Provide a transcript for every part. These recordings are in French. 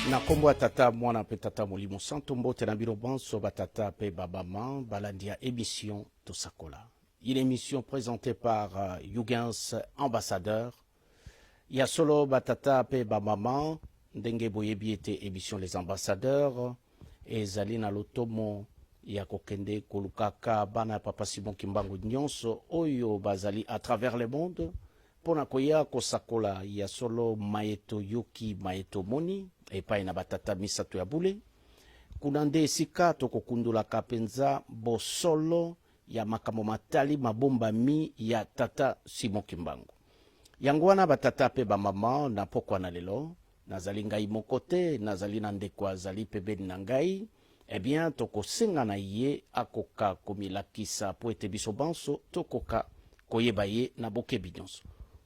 na kombo tata mwana pe tata molimo santo mbote na bino banso batata pe babama balandia émission Tosakola. Une émission présentée par Yugens ambassadeur. Ya solo batata pe babama ndenge boyebi ete émission les ambassadeurs ezali na lotomo ya kokende kolukaka bana papa Simon Kimbangu nyonso oyo bazali à travers le monde pona koya kosakola ya solo maeto yuki maeto moni epai na batata misato ya bule kuna nde esika tokokundulaka penza bosolo ya makambo matali mabombami ya tata Simon Kimbangu. Yango wana batata pe bamama na pokwa na lelo nazali ngai mokote nazali na ndeko azali pembeni na ngai. Eh bien, tokosenga na ye akoka komilakisa po ete biso banso tokoka koyeba ye na bokebi nyonso.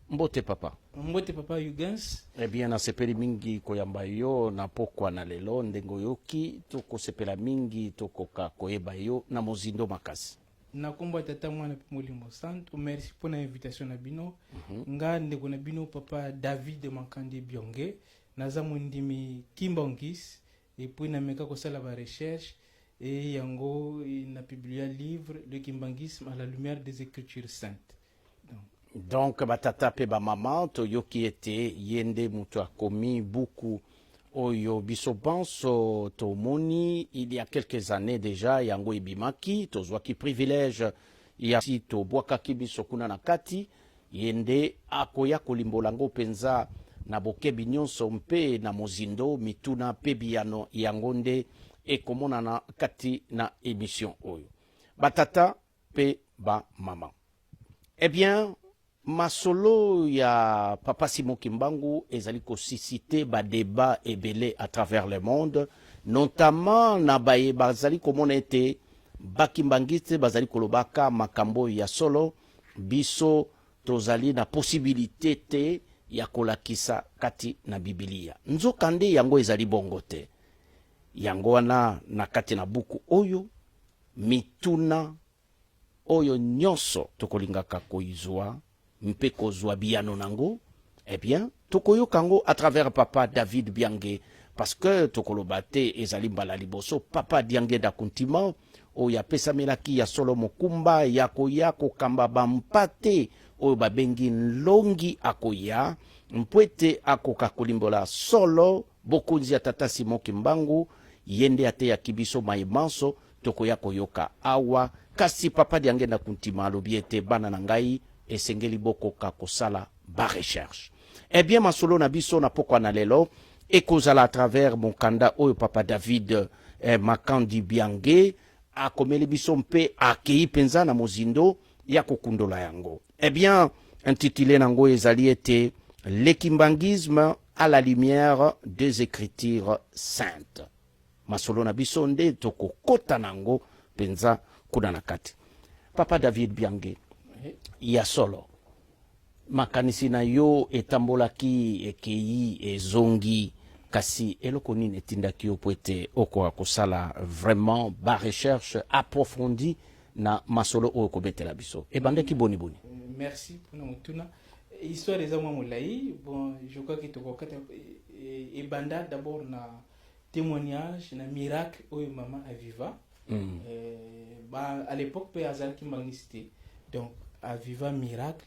Mbote papa. Mbote papa Yugens. Eh bien, nasepeli mingi koyamba yo na pokwa na lelo ndengo yoki tokosepela mingi tokoka koyeba yo na mozindo makasi. Na kombo tata mwana pe molimo santo, merci pour l'invitation na bino. Nga ndeko na bino papa David Makande Bionge, naza mondimi Kimbangis. Et puis na meka kosala ba recherche et yango na publié un livre Le Kimbangisme à la lumière des Écritures saintes. Donc batata pe ba maman to yoki ete yende mutu akomi beaucoup oyo biso banso to moni il y a quelques années déjà yango ibimaki to zwaki privilège ya si to bwakaki biso kuna na kati yende akoya kolimbolango penza na bokebi nyonso mpe na mozindo mituna pe biano yango nde ekomona na kati na émission oyo batata pe ba mama. Eh bien masolo ya papa Simon Kimbangu ezali kosisite ba débat ebele à travers le monde, notamment na baye bazali komona ete bakimbangiste bazali kolobaka makambo ya solo biso tozali na possibilité te ya kolakisa kati na Biblia. Nzokande yango ezali bongo te. Yango wana na kati na buku oyo mituna oyo nyonso tokolingaka koizwa mpe kozwa biano nango. Eh bien, tokoyoka ngo à travers papa David Biange parce que tokolobate ezali mbala liboso papa Diange da kuntima oyo apesamelaki ya solo mokumba ya koya kokamba bampate oyo babengi nlongi akoya mpwete akoka kolimbola solo bokonzi ya tata Simon Kimbangu yende ate ya kibiso maimanso tokoya koyoka awa kasi papa Diange na kuntima alobi ete bana na ngai esengeli bokoka kosala ba recherche. Eh bien masolo na biso na pokwa na lelo ekozala à travers mon kanda oyo papa David Makandi Biange akomeli biso mpe akei penza na mozindo ya kokundola yango. Eh bien intitulé nango ezali ete Le Kimbangisme à la lumière des Écritures saintes. Masolo na biso nde tokokota nango penza kuna na kati. Papa David Biange ya solo makanisi na yo etambolaki ekei ezongi kasi eloko nini etindaki yo po ete okoka kosala vraiment ba recherche approfondie na masolo oyo kobetela biso ebandeki boni boni. Merci pour mutuna histoire eza mwa molai. Bon, je crois que tokokata ebanda d'abord na témoignage na miracle oyo mama aviva. À l'époque pe azalaki magnicité donc aviva miracle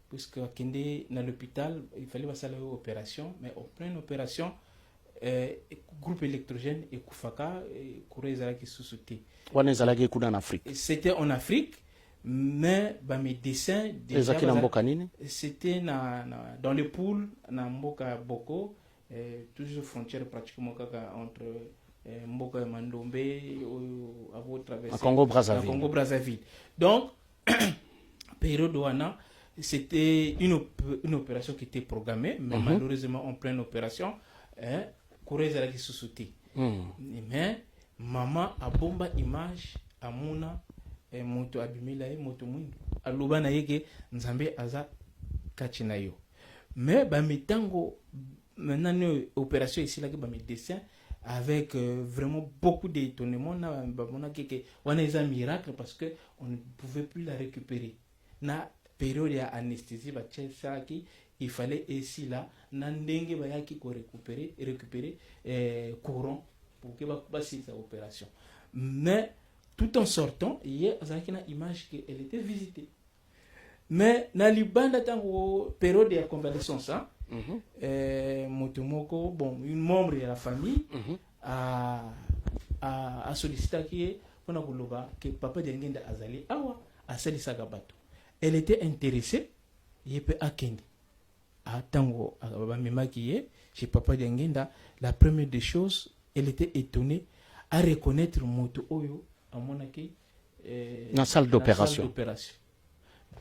puisque kende na l'hôpital il fallait passer à l'opération mais en pleine opération groupe électrogène et kufaka courant ezalaki susute wana ezalaki kuna en Afrique. C'était en Afrique mais ba médecin déjà c'était dans les poules na mboka boko toujours frontière pratiquement kaka entre mboka ya Mandombe à votre traverser Congo Brazzaville. Donc période wana c'était une opération qui était programmée mais malheureusement en pleine opération courant ezalaki susute. Mais maman a bomba image amuna moto abimela ye moto mwindu aloba na yeke nzambe aza kati na yo mais ba mitango maintenant opération ici là que ba médecin avec vraiment beaucoup d'étonnement. On a un miracle parce qu'on ne pouvait plus la récupérer. Na période d'anesthésie, il fallait ici là, nandenge bayaki ko récupérer courant pour que passer cette opération. Mais tout en sortant, il y a une image qu'elle était visitée. Mais dans le période de convalescence, Motomoko, bon, une membre de la famille a sollicité que papa de Ngenda Azali awa a sali sagabato. Elle était intéressée, il peut akende. A tango a chez papa de Ngenda, la première des choses, elle était étonnée à reconnaître Moto Oyo à Monaki la salle d'opération.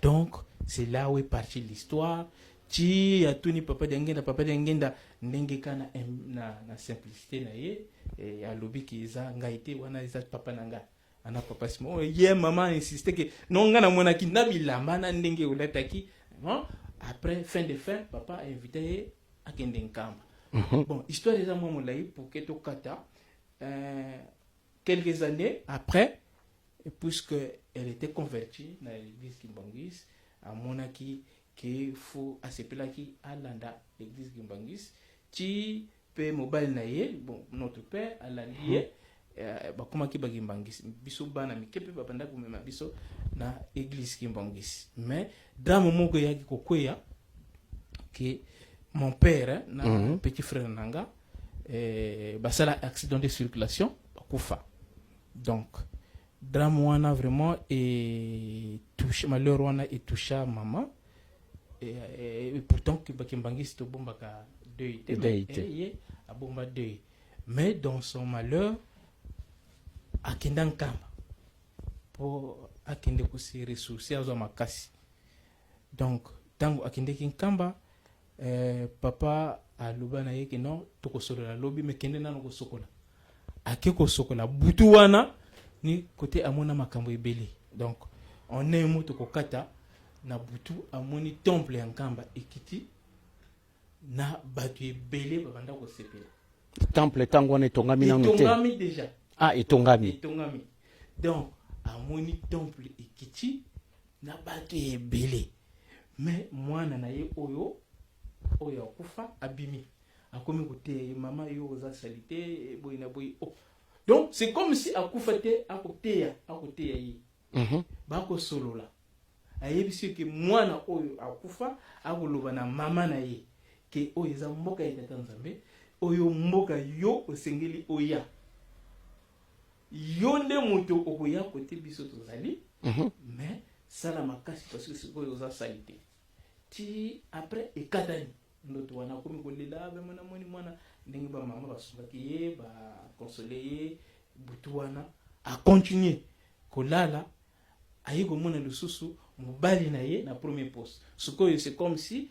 Donc, c'est là où est partie l'histoire. Ti atuni papa d'engenda ndenge kana na simplicité na ye ya lobi ki za ngaite wana za papa nanga ana papa simo ye maman insisté que non ngana mona ki nabilamba na ndenge ulataki non après fin papa a invité à kende nkamba. Bon, histoire des amours molai pour que to kata quelques années après, puisque elle était convertie dans l'église Kimbangis à Monaki qu'il faut accepter qui à l'anda l'église Kimbangis qui peut mobile naie bon notre père à la lié bah comment qui Kimbangis biso bana mi kepe babanda ko mema biso na église Kimbangis mais dans mon moko ya kokoya que mon père na petit frère nanga bah ça la accident de circulation kufa. Donc drame wana vraiment et touché malheur wana et touché maman et pourtant que Bakimbangis to bomba ka deuil a bomba deuil mais dans son malheur akenda nkamba pour akende ko se ressourcer azo makasi. Donc tango akende kinkamba papa a lobana yeke non to ko solo la lobi mais kende nano ko sokola akeko sokola butu wana ni côté amona makambo ebele. Donc on est moto kokata na butu amoni temple ya nkamba ekiti na batu ebele babanda ko sepela temple tango ne tongami na note tongami déjà etongami donc amoni temple ekiti na batu ebele mais mwana na ye oyo akufa abimi akomi kote mama yo za salite boy na boy donc c'est comme si akufa te akoteya yi bako solola ayebisi ke mwana oyo akufa akoloba na mama na ye ke oyo za mboka ya Tanzania oyo mboka yo osengeli oya yo nde moto okoya kote biso tozali mais sala makasi parce que c'est oyo za salite ti après ekatani ndoto wana komi kolela ba mwana ndenge ba mama basungaki ye ba consoler ye butu wana a continuer kolala ayi komona lususu mobali na ye na premier poste sikoyo c'est comme si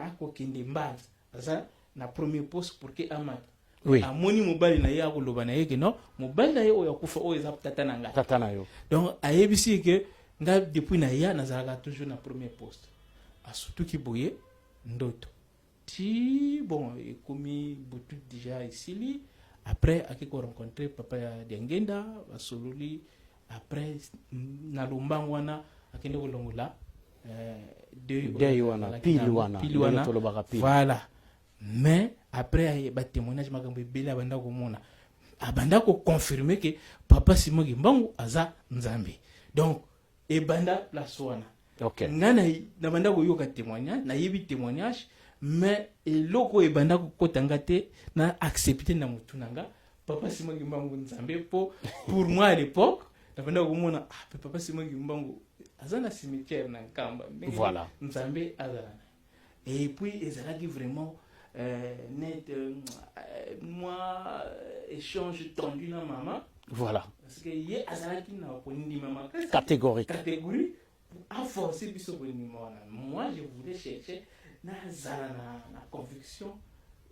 akokende mbaza aza na premier poste pour que amata oui amoni mobali na ye akoloba na ye ke non mobali na ye oyo akufa oyo eza tata na yo donc ayebisi ke nga depuis na ya nazalaka toujours na premier poste surtout ki boye ndoto ti bon ekomi butu déjà ici après akiko rencontrer papa ya Ngenda basololi après na lombango wana akende kolongola deuil wana pili wana voilà mais après ba témoignage makambo ebele abanda komona abanda ko confirmer que papa Simon Kimbangu aza nzambe donc ebanda place wana. Okay. Ngana na banda ko yoka témoignage na yebi témoignage mais eloko ebanda ko kotanga te na accepter na mutu nanga papa Simon Kimbangu nzambe pour moi à l'époque na banda ko mona papa Simon Kimbangu azana cimetière na Nkamba voilà nzambe azana et puis ezalaki vraiment net moi échange tendu na maman voilà parce que yé azalaki na konindi maman catégorie à forcer biso konindi moi je voulais chercher na zala na conviction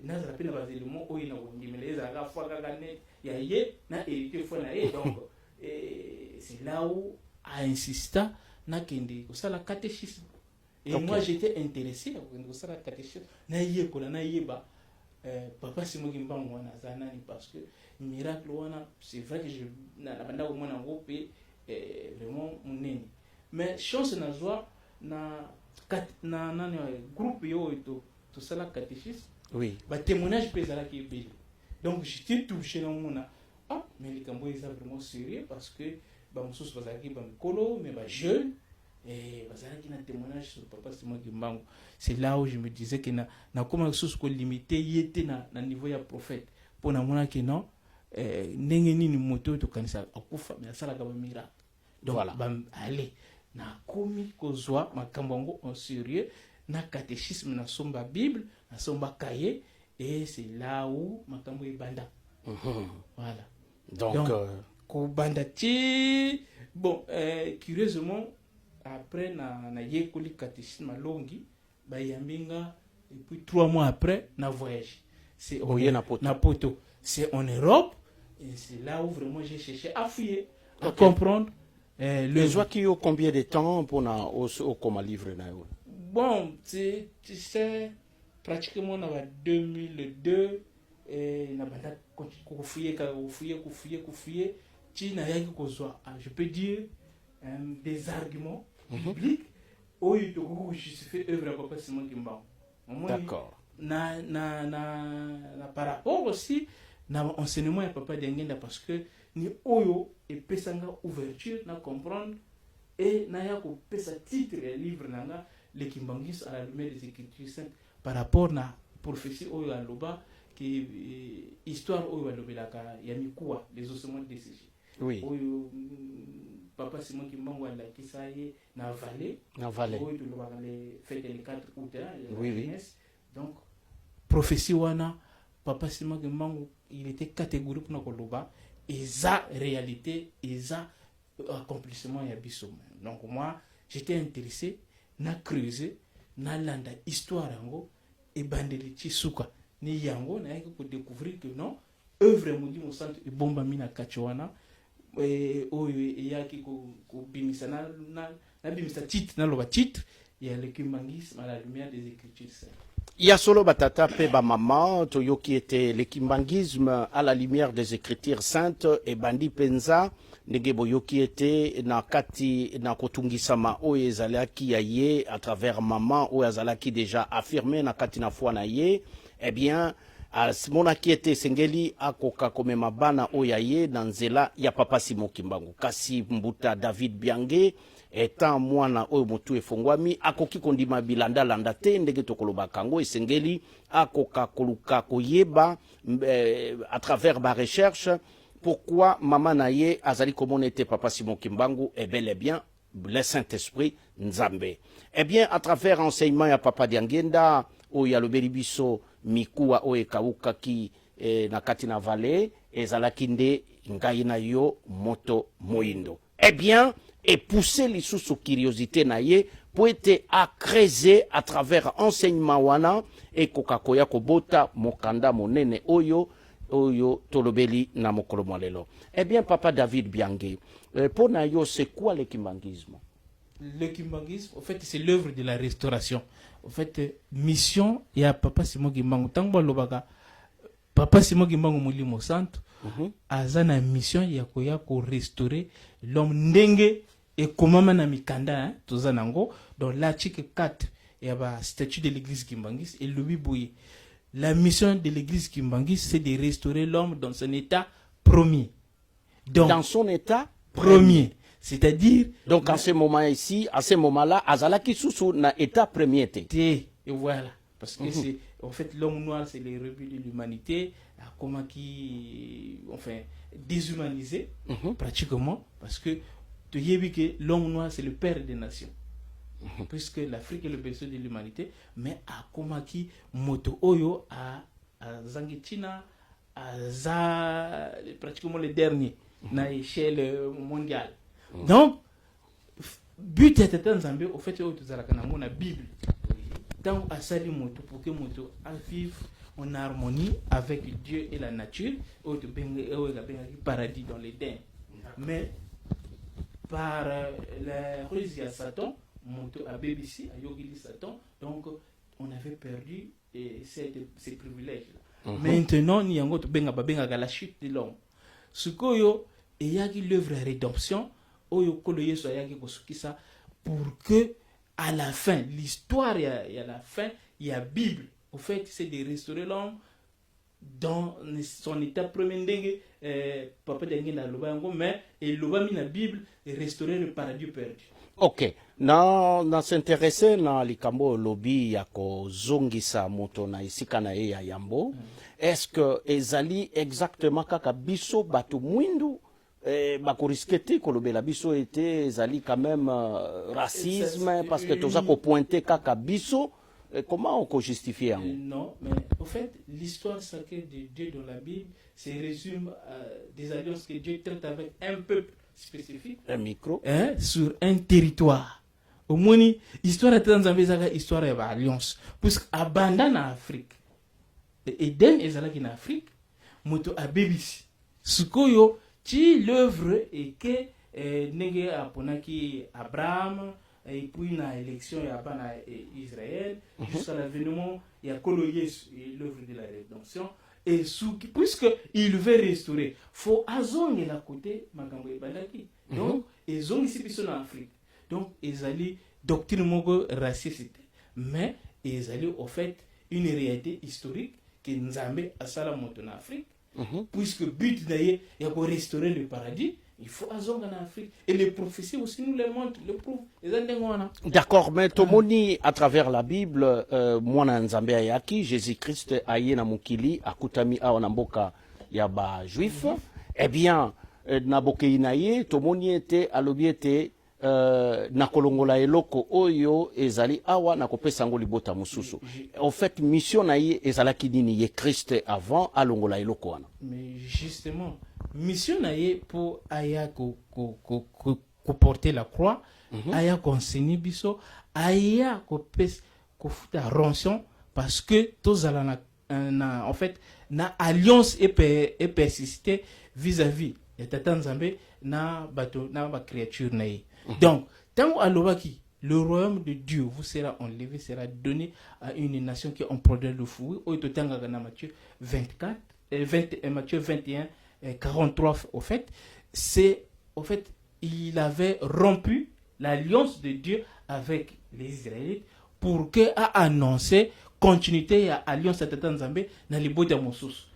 na zala pena ba éléments oyo na konindi mais les aga fois kaka net ya yé na hérité fois na yé donc c'est là où a insista na kende ko sala catéchisme. Et okay. Moi, j'étais intéressé à ça la catéchisme. Na yeba papa c'est moi qui me bang wana zanani parce que miracle wana c'est vrai que je na banda au mona groupe vraiment munene mais chance na joie na na groupe yo to sala catéchisme oui ba témoignage pesa la qui est donc j'étais touché dans mon ah mais les cambo ils sont vraiment sérieux parce que ba mususu bazaki ba mikolo mais ba jeune et bazaki na témoignage sur papa c'est moi qui mbango c'est là où je me disais que na comment mususu ko limiter yete na niveau ya prophète pour na mona que non ndenge nini moto to kanisa akufa mais sala ka ba miracle donc voilà. ba allez na komi kozwa makambo ngo en sérieux na catéchisme na somba bible na somba cahier et c'est là où makambo ebanda voilà donc ko bandati bon curieusement après na yekoli catéchisme longi ba yambinga et puis 3 mois après na voyage c'est na poto c'est en Europe et c'est là où vraiment j'ai cherché à fouiller à comprendre le joie qui a combien de temps pour na au comme livre na yo bon tu sais pratiquement dans 2002 et na banda ko fouiller ti na yaki ko zwa je peux dire des arguments bibliques où il doit justifier œuvre à papa Simon Kimba. D'accord. Na par rapport aussi na enseignement à papa Diangenda parce que ni oyo et pesanga ouverture na comprendre et na ya ko pesa titre et livre nanga les Kimbangis à la lumière des Écritures saintes par rapport na prophétie oyo à loba qui histoire oyo à lobelaka ya mikuwa les ossements de DCG. Oui. Oyo papa Simon Kimbangu a kisaye na vallée. Oyo to lobaka les fêtes les 4 août oui oui. Donc prophétie wana papa Simon Kimbangu il était catégorique na koloba et ça réalité et ça accomplissement ya biso. Donc moi j'étais intéressé na creuser na landa histoire yango et bandeli chisuka ni yango na yaki ko découvrir que non œuvre mundi mo centre e bomba mina kachowana oyo yaki ko bimisa na bimisa titre na loba titre ya le Kimbangisme à la lumière des Écritures saintes. Il y a solo batata pe ba maman toyo qui était le Kimbangisme à la lumière des Écritures saintes et bandi penza ndenge boyo qui était na kati na kotungisama oyo ezalaki ya ye à travers maman oyo azalaki déjà affirmé na kati na foi na ye eh bien Simona qui était sengeli akoka komema bana oyo ye na nzela ya papa Simon Kimbangu kasi mbuta David Biange etant mwana oyo motu efongwami akoki kondima bilanda landa te ndenge tokoloba kango esengeli akoka koluka koyeba à travers ba recherche pourquoi maman naye azali komona était papa Simon Kimbangu et bel et bien le Saint-Esprit Nzambe. Eh bien à travers enseignement ya papa Diangenda oyo ya lobeli biso mikuwa oyo ekauka ki na kati na vallée ezalaki nde ngai na yo moto moindo. Eh bien et pousser les sous curiosité na ye pour être à creuser à travers enseignement wana et kokakoya kobota mokanda monene oyo tolobeli na mokolo mwalelo. Eh bien papa David Biange pour na yo c'est quoi le Kimbangisme? Le Kimbangisme en fait c'est l'œuvre de la restauration. En fait mission ya papa Simon Kimbangu tango lobaka papa Simon Kimbangu mulimo centre azana mission ya koya ko restaurer l'homme ndenge et comment na mikanda tozanango dans l'article 4 il y a ba statut de l'église Kimbangis et le biboui. La mission de l'église Kimbangis c'est de restaurer l'homme dans son état premier. Donc dans son état premier. C'est-à-dire donc en ce moment ici à ce moment-là azalaki sous na état premier et voilà parce que c'est en fait l'homme noir c'est les rebuts de l'humanité comment qui enfin déshumanisé pratiquement parce que tu y vu que l'homme noir c'est le père des nations puisque l'Afrique est le berceau de l'humanité mais à comment qui moto oyo à Zangitina à pratiquement le dernier na échelle mondiale. Donc but était Nzambe au fait oyo tozalaka na mona Bible tant à sali moto pour que moto à vivre en harmonie avec Dieu et la nature oyo to benga paradis dans l'Éden. Mais par la ruse à Satan moto à BBC à Yogili Satan donc on avait perdu ces privilèges là. Maintenant ni yango to benga babenga la chute de l'homme. Sukoyo eyaki l'œuvre de rédemption oyo kolo Yesu ayaki kosukisa pour que à la fin l'histoire y a la fin il y a Bible. Au fait c'est de restaurer l'homme dans son état premier ndenge papa dengi na loba yango mais et loba mi na Bible et restaurer le paradis perdu. Ok, na s'intéresser na likambo lobi ya kozongisa moto na isika na ye ya yambo. Est-ce que ezali exactement kaka biso batu mwindu bakoriske te kolobela biso ete ezali quand même racisme parce que toza ko pointer kaka biso comment on peut justifier yango? Non, mais au fait l'histoire sacrée de Dieu dans la Bible se résume à des alliances que Dieu traite avec un peuple spécifique, un micro sur un territoire. Au moins, histoire de Tanzanie, histoire de alliance. Parce qu'abandonne en Afrique. Eden est là en Afrique. Moto a BBC. Sukoyo, qui l'œuvre et que nenge aponaki Abraham et puis na élection ya bana Israël jusqu'à l'avènement il y a Yesu l'œuvre de la rédemption. Et puisque il veut restaurer, faut azonge la côté makambo ebandaki. Donc ils ont ici biso en Afrique. Donc ils allaient doctrine moko raciste, mais ils allaient au fait une réalité historique que Nzambe asala moto en Afrique. Puisque but d'ailleurs il y a pour restaurer le paradis. Il faut azonga en Afrique. Et les prophéties aussi nous le montrent, le prouvent. D'accord, mais tomoni à travers la Bible, mwana Nzambe ayaki, Jésus-Christ aye na mukili, akutami awa na mboka ya ba juif. Eh bien, na bokei na ye, tomoni ete alobi ete na kolongola eloko oyo ezali awa na kopesa ngo libota mususu. En fait, mission na ye ezalaki nini ye Christ avant alongola eloko wana. Mais justement, mission naie pour aya ko porter la croix, aya enseigner biso, aya ko futa rançon parce que tous en fait na alliance et persister vis-à-vis de Tata Nzambe na bato na ba créature naie. Donc tant alobaki le royaume de Dieu vous sera enlevé, sera donné à une nation qui ont produit le fruit. Oito tanga na Matthieu 24 Matthieu 21 43 au fait, il avait rompu l'alliance de Dieu avec les Israélites pour que a annoncé continuité à alliance à Tata Nzambe dans les beaux Moussous.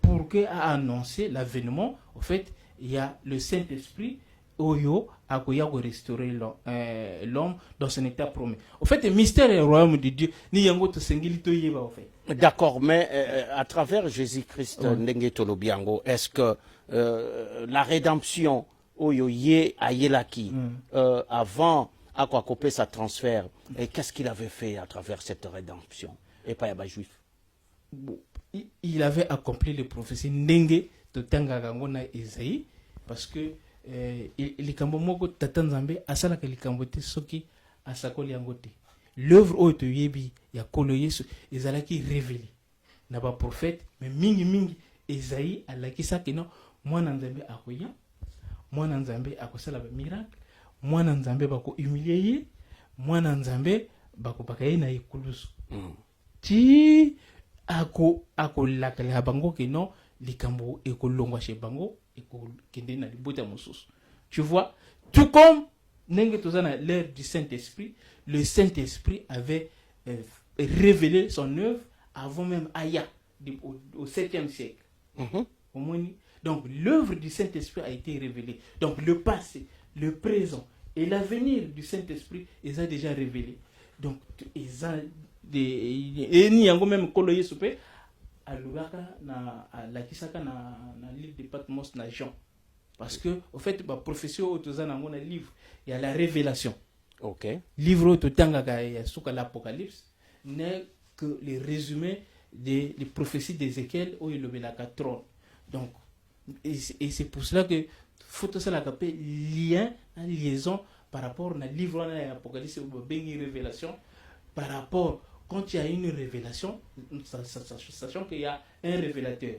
Pour que a annoncé l'avènement, au fait, il y a le Saint-Esprit Oyo a restaurer l'homme dans son état promis. Au fait, le mystère et le royaume de Dieu, ni yango to sengili to yeba au fait. D'accord, mais à travers Jésus-Christ, est-ce que la rédemption Oyo ye ayelaki avant à quoi couper sa transfert, et qu'est-ce qu'il avait fait à travers cette rédemption? Et pas yaba juif. Il avait accompli les prophéties ndenge to tangagango na Isaïe parce que likambo moko Tata Nzambe asalaka likambo te soki asakoli yango te. L'œuvre oyo toyebi ya kolo Yesu ezalaki révélé na ba prophète mais mingi Isaïe alakisaki no mwana Nzambe akoya, mwana Nzambe akosala ba miracle, mwana Nzambe bako humilier ye, mwana Nzambe bako bakaye na ekulusu. Ti ako lakala bango ke no likambo ekolongwa chez bango ekokende na libota mosusu. Tu vois, tout comme nenge tozana l'ère du Saint-Esprit, le Saint-Esprit avait révélé son œuvre avant même Aya au 7e siècle. Au moins, donc l'œuvre du Saint-Esprit a été révélée. Donc le passé, le présent et l'avenir du Saint-Esprit, ils ont déjà révélé. Donc ils ont et ni yango même kolo Yesu pe alubaka na lakisaka na livre de Patmos na Jean. Parce que au fait ba profession autozana ngona livre il y a la révélation. OK. Livre totanga ya suka l'Apocalypse n'est que les résumés des prophéties d'Ézéchiel où il le trône. Donc et c'est pour cela que faut ça la capter lien en liaison par rapport au livre de l'Apocalypse ou une révélation par rapport quand il y a une révélation, sachant qu'il y a un révélateur.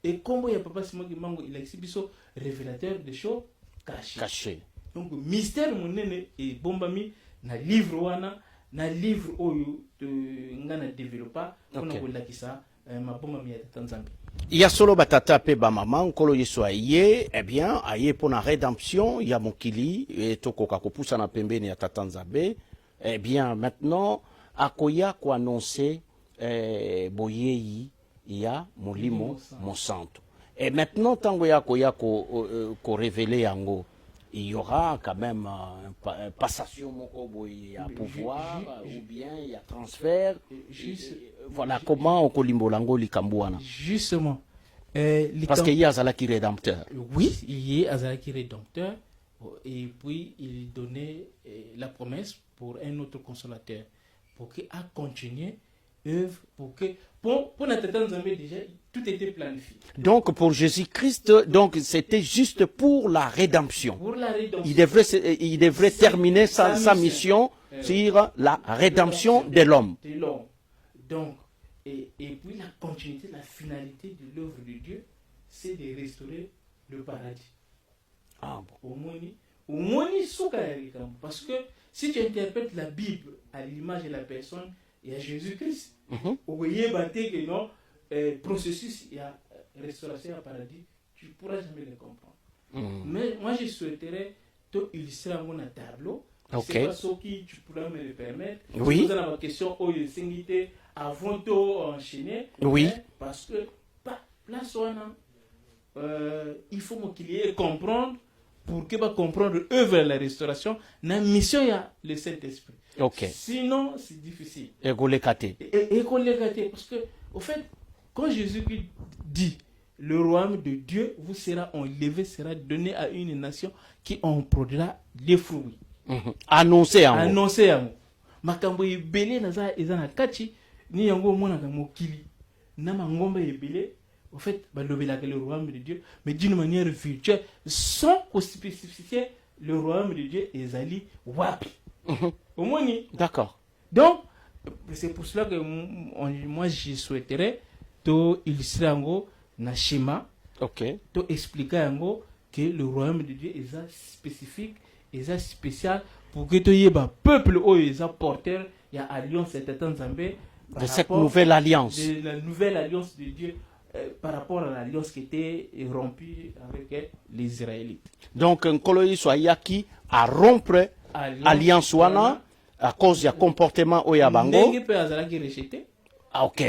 Et comme il y a Papa Simon Gimango, il a expliqué révélateur des choses cachées. Donc, mystère mon et bombami na livre wana na livre oyo ngana développa on a la kisa mabonga mi ya tata nzambe. Ya solo batata pe ba mama nkolo yesu aye, eh bien aye pour la rédemption ya mokili et tokoka kopusa na pembeni ya tata nzambe. Eh bien maintenant akoya ko annoncer boyeyi ya molimo mosanto. Et maintenant tango ya koya ko révéler yango, il y aura quand même une passation moko boye ya pouvoir ou bien il y a transfert. Voilà comment okolimbola ngo likambo wana. Justement. Parce qu'il y a Azalaki rédempteur. Oui, il y a Azalaki rédempteur. Et puis, il donnait la promesse pour un autre consolateur. Pour qu'il a continué œuvre. Pour notre temps, déjà, tout était planifié. Donc, pour Jésus-Christ, donc c'était juste pour la rédemption. Pour la rédemption. Il devrait terminer sa mission sur la rédemption de l'homme. Donc, et puis la continuité, la finalité de l'œuvre de Dieu, c'est de restaurer le paradis. Ah bon. Parce que si tu interprètes la Bible à l'image de la personne, il y a Jésus-Christ. Vous voyez que non, processus, il y a restauration au paradis, tu ne pourras jamais le comprendre. Mais moi, je souhaiterais illustrer un tableau. C'est pas ce qui tu pourras me le permettre. Oui. Vous avez ma question, avant de enchaîner. Oui. Parce que, place il faut qu'il y ait comprendre, pour qu'il va comprendre l'œuvre de la restauration, la mission, il y a le Saint-Esprit. Sinon, c'est difficile. Et parce que, au fait, quand Jésus dit, le royaume de Dieu vous sera enlevé, sera donné à une nation qui en produira des fruits. Annoncé en haut. Makambo ebele naza ezana kati ni yango mona ka mokili na mangomba ebele au fait balobela que le royaume de Dieu mais d'une manière virtuelle sans spécifier le royaume de Dieu ezali wapi. Au moins d'accord. Donc c'est pour cela que moi je souhaiterais to illustrer yango na schéma. To expliquer yango que le royaume de Dieu est spécifique, est spécial pour que tu aies un peuple où ils ont porteur, il y a alliance de cette nouvelle alliance. De la nouvelle alliance de Dieu par rapport à l'alliance qui était rompue avec les Israélites. Donc, un colonie soyaki a rompre alliance wana à cause du comportement au Yabango. Ah, ok.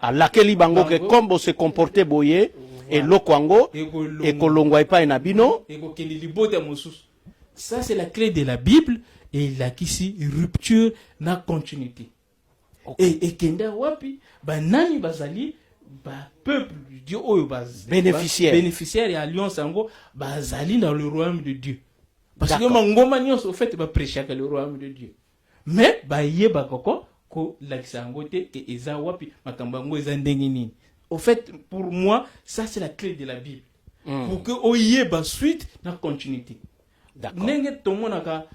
À laquelle Bango que comme se comportait boye et lokwango et kolongwa pa enabino. Ça, c'est la clé de la Bible. Et il a ici rupture na continuité. Et kenda wapi, nani bazali, peuple de Dieu, bénéficiaire et alliance ango, bazali dans le royaume de Dieu. Parce que mangoma nyos au fait prêcher que le royaume de Dieu. Mais yeba koko ko laksango te ke eza wapi makambango eza ndengini. Au fait, pour moi, ça c'est la clé de la Bible. Pour que oyeba suite na continuité. Nenge tomonaka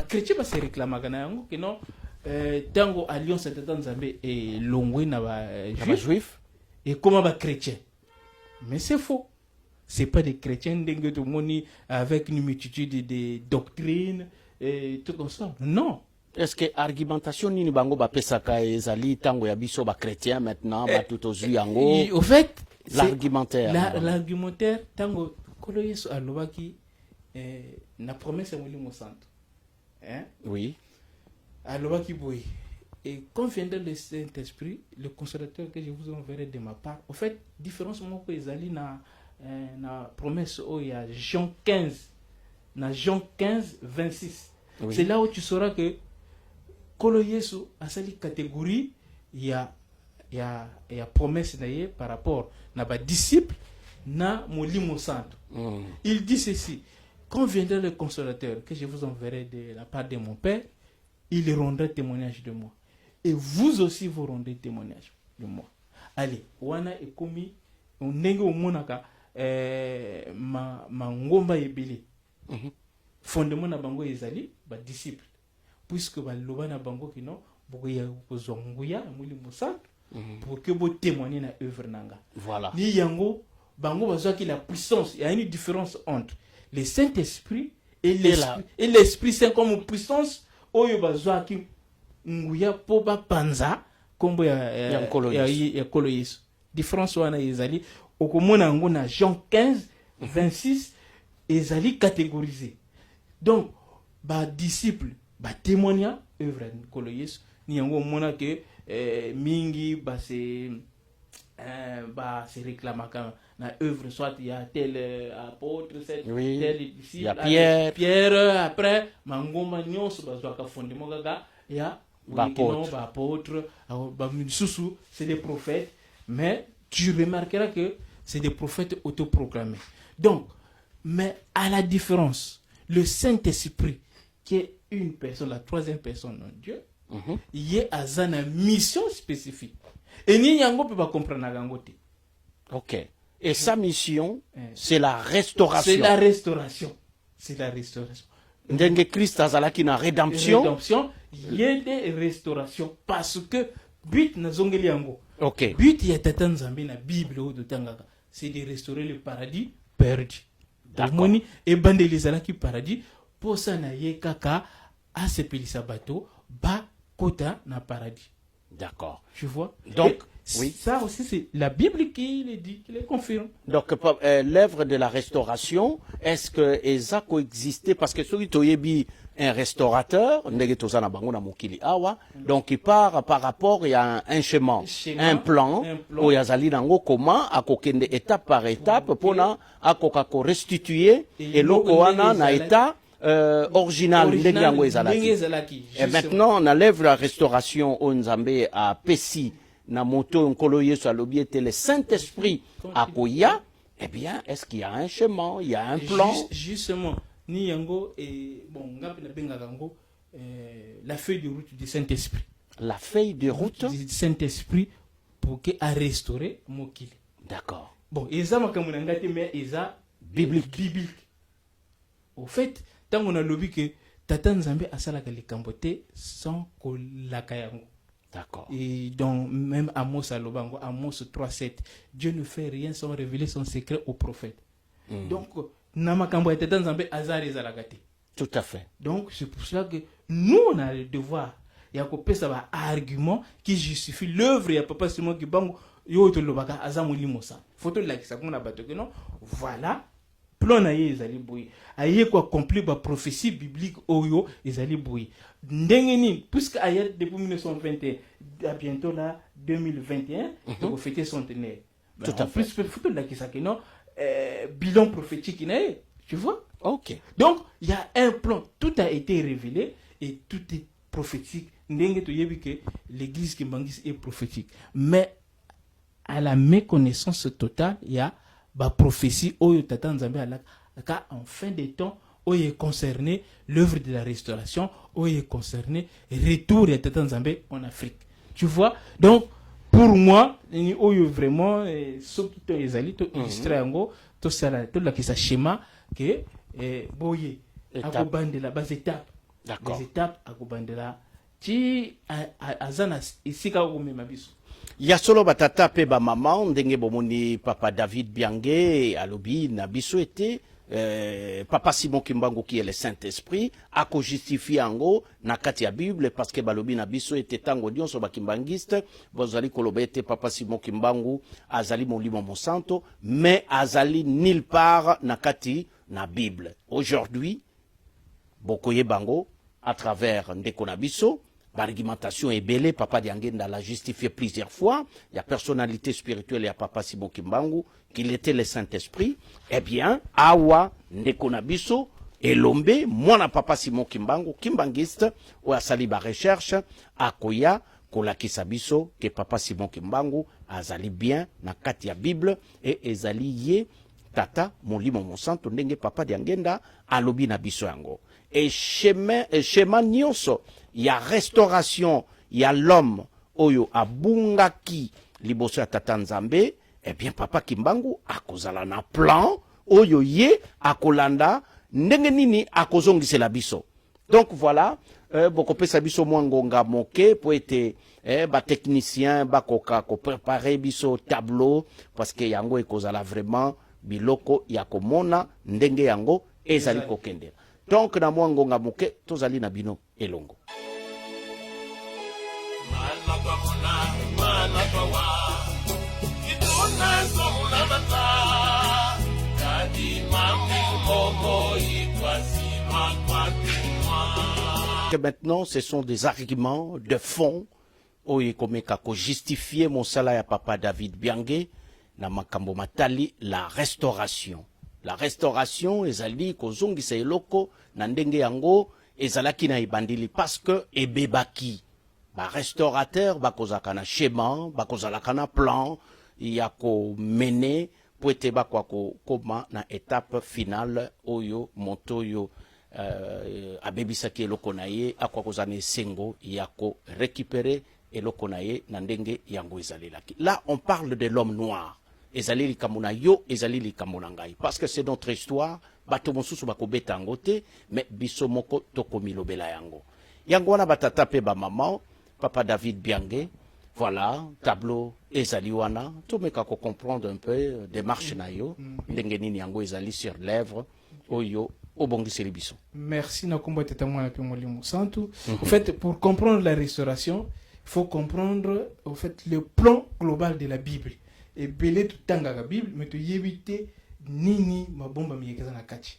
chrétien se réclamaka na yango que non tango alliance tata nzambe et longwe na juif et comment chrétien. Mais c'est faux. C'est pas des chrétiens ndenge to moni avec une multitude de doctrines et tout comme ça. Non. Est-ce que argumentation ni bango ba pesaka ezali tango ya biso ba chrétien maintenant ba tout aux yango? Au fait, l'argumentaire. L'argumentaire tango kolo yesu alobaki na promesse ya molimo santo. Oui. Alobaki boy. Et quand viendra le Saint-Esprit, le consolateur que je vous enverrai de ma part, au fait, différence moko ezali na promesse où il y a Jean 15, na Jean 15, 26. Oui. C'est là où tu sauras que Kolo Yesu a sali catégorie, il y a promesse naie par rapport na ba disciple na molimo santo. Il dit ceci: quand viendra le consolateur que je vous enverrai de la part de mon Père, il rendra témoignage de moi. Et vous aussi vous rendrez témoignage de moi. Allez, wana ekomi ndenge omonaka ma ngomba ebele. Fondement na bango ezali ba disciple. Puisque ba loba na bango kino bokoya kozonguya muli mosanto pour que vous témoigner na œuvre nanga. Voilà. Ni yango bango bazwa ki la puissance, il y a une différence entre le Saint-Esprit et l'Esprit Saint comme puissance oyo bazwa ki nguya po ba panza kombo ya nkolo yesu différence wana ezali okomona yango na Jean 15 26 ezali catégorisé. Donc ba disciple ba témoigner œuvre ya nkolo yesu ni yango mona ke mingi ba se réclamaka na œuvre, soit il y a tel apôtre, tel disciple, il y a Pierre, après mangoma nyonso bazwaka fondement gaga ya apôtre, c'est des prophètes, mais tu remarqueras que c'est des prophètes autoproclamés. Donc, mais à la différence, le Saint-Esprit, qui est une personne, la troisième personne de Dieu, il y a une mission spécifique. Et ni yango peut pas comprendre gangote. Ok. Et sa mission, c'est la restauration. C'est la restauration. C'est la restauration. Ndenge Christ azalaki na rédemption. Rédemption, il y a des restaurations parce que but na zongeli yango. Ok. But ya tata nzambe na Bible o dotangaka, c'est de restaurer le paradis perdu. D'accord. Et bandelizalaki paradis pour ça na ye kaka a sepelisa bato ba kota na paradis. D'accord. Tu vois? Donc, oui. Ça aussi, c'est la Bible qui le dit, qui le confirme. Donc, l'œuvre de la restauration, est-ce que ça coexistait? Parce que celui qui un restaurateur, donc il part par rapport, il y a un schéma, un plan, où il y a comment, à étape par étape, pour restituer, et l'okoana na état, original. Et maintenant, on enlève la restauration au Nzambe à Pessi, na moto nkolo yesu alobi était le Saint-Esprit à Koya. Eh bien, est-ce qu'il y a un chemin, il y a un plan? Justement, ni yango et bon, ngapi na benga yango la feuille de route du Saint-Esprit. La feuille de route du Saint-Esprit pour que à restaurer mokili. D'accord. Bon, eza makambo na ngati mais eza biblique. Au fait, tant on a lobby que tata nzambe asalaka likambote sans kolaka yango. D'accord. Et donc, même Amos Alobango, Amos 3.7, Dieu ne fait rien sans révéler son secret au prophète. Donc, Namakambo était dans un hasard et zalagati. Tout à fait. Donc, c'est pour cela que nous, on a le devoir. Il y a un argument qui justifie l'œuvre. Il y a papa Simon qui bango, yo to lobaka azamuli mosa. Photo là qui s'appelle bato que non. Voilà. Plan na ye ezali boui. Aye ko accomplir ba prophétie biblique oyo ezali boui. Ndengeni puisque ayer depuis 1921 à bientôt là 2021 on fêter son centenaire. Tout à fait. Plus photo là qui ça que non bilan prophétique né, tu vois? OK. Donc il y a un plan, tout a été révélé et tout est prophétique. Ndenge to yebi que l'église qui Kimbangis est prophétique. Mais à la méconnaissance totale, il y a ba prophétie oyo tata nzambe alaka en fin de temps oyo est concerné l'œuvre de la restauration, oyo est concerné retour de tata nzambe en Afrique. Tu vois? Donc pour moi, ni oyo vraiment ceux qui to ezali to illustrer yango to sala to la kisa schéma que boye akobandela bas étapes. D'accord. Les étapes akobandela ti azana isika ko mema biso. Ya solo batata pe ba maman ndenge bomoni papa David Biangé alobi na biso été papa Simon Kimbangu qui est le Saint-Esprit a ko justifier ango na kati ya Bible parce que balobi na biso été tango dionso ba kimbangiste bozali kolobete papa Simon Kimbangu azali molimo monsanto mais azali nulle part na kati na Bible. Aujourd'hui bokoye bango à travers ndeko na biso. L'argumentation est belle, Papa Diangenda l'a justifié plusieurs fois. Il y a personnalité spirituelle, il y a Papa Simon Kimbangu, qu'il était le Saint-Esprit. Eh bien, Awa, Nekonabiso, Elombe, moi, Papa Simon Kimbangu, Kimbangiste, ou à Saliba Recherche, Akoya, Kolakisabiso, que Papa Simon Kimbangu, Azali bien, na Katia Bible, et Ezali Ye, Tata, Molimo Monsanto, Ndenge Papa Diangenda, Alobi Nabiso Yango. Et schéma nyonso, il y a restauration, il y a l'homme, oyo abungaki, liboso ya tata nzambe, eh bien papa Kimbangu, akozala na plan, oyo ye, akolanda, ndenge nini, akozongise la biso. Donc voilà, bokope sa biso mwangonga moke, po ete, ba technicien, ba koka, ko préparer biso tableau, parce que yango ekozala vraiment, biloko yakomona, ndenge yango, ezali kokende. Donc na mwangonga moke tozali na bino elongo. Que maintenant, ce sont des arguments de fond oyo ekomeka ko justifier mosala ya papa David Biangé na makambo matali la restauration. La restauration ezali kozongisa eloko na ndenge yango ezalaki na ebandili parce que ebebaki. Ba restaurateur bakozaka na schéma, bakozalaka na plan ya ko mener po ete bakwa ko koma na étape finale oyo moto oyo abebisaki eloko na ye akwa kozana esengo ya ko récupérer eloko na ye na ndenge yango ezalelaki. Là on parle de l'homme noir. Ezali likambo na yo, ezali likambo na ngai. Parce que c'est notre histoire, bato mosusu bakobeta yango te, mais biso moko tokomilobela yango. Yango wana batata pe ba maman, papa David Biangé, voilà, tableau ezali wana, tomeka ko comprendre un peu démarche na yo, ndenge nini yango ezali sur lèvres, oyo obongiseli biso. Merci na kombo tata mwana pe molimo santu. En fait, pour comprendre la restauration, il faut comprendre en fait le plan global de la Bible. Et belé tout tanga la Bible, mais tu éviter nini ma bomba mi na kati.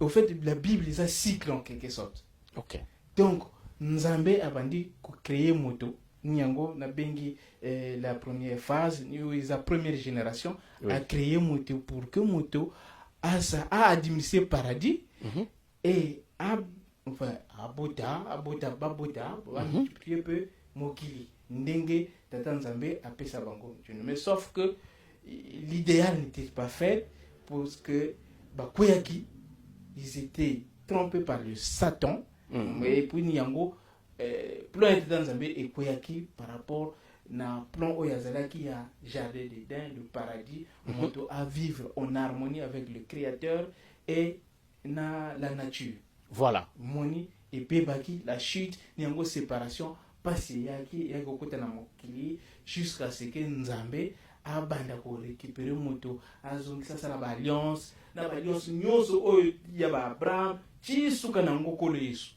En fait, la Bible est un cycle en quelque sorte. OK. Donc, Nzambe a bandi créer moto. Nyango na bengi la première phase, la première génération a créé moto pour que moto a administré le paradis et enfin abota multiplier peu mokili ndenge tata Nzambe a pesa bango. Mais sauf que l'idéal n'était pas fait parce que bakoyaki ils étaient trompés par le Satan. Et puis Nyango plan était dans Nzambe et koyaki par rapport na plan oyazalaki ya jardin d'Éden, le paradis, moto à vivre en harmonie avec le Créateur et na la nature. Voilà. Moni et bebaki la chute Nyango séparation passé yaki yakokota na mokili jusqu'à ce que Nzambe abanda ko récupérer moto azongisa sala ba alliance na ba alliance nyonso oyo ya ba Abraham chisuka na ngokolo Yesu.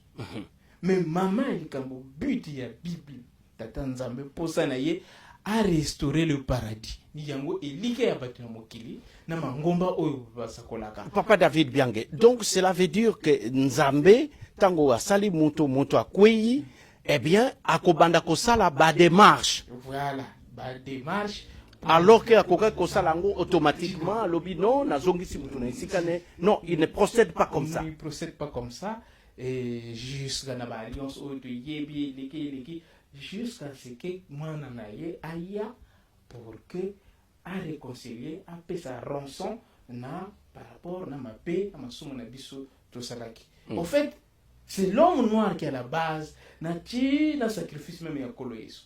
Mais maman likambo but ya Bible tata Nzambe posa na ye a restaurer le paradis. Ni yango elike ya bato na mokili na mangomba oyo basakolaka. Papa David Biangé. Donc cela veut dire que Nzambe tango asali moto akwei eh bien akobanda kosala ba démarche. Voilà, ba démarche. Alors que akoka kosala ngo automatiquement lobi non nazongisi mutu na isikane. Non, il ne procède pas comme ça. Il ne procède pas comme ça. Et jusqu'à na ba alliance oyo to yebi leki jusqu'à ce que mwana na ye aya pour que a réconcilier a paix sa rançon na par rapport na ma paix na masumo na biso to salaki. En fait, c'est l'homme noir qui est à la base na sacrifice même ya kolo Yesu.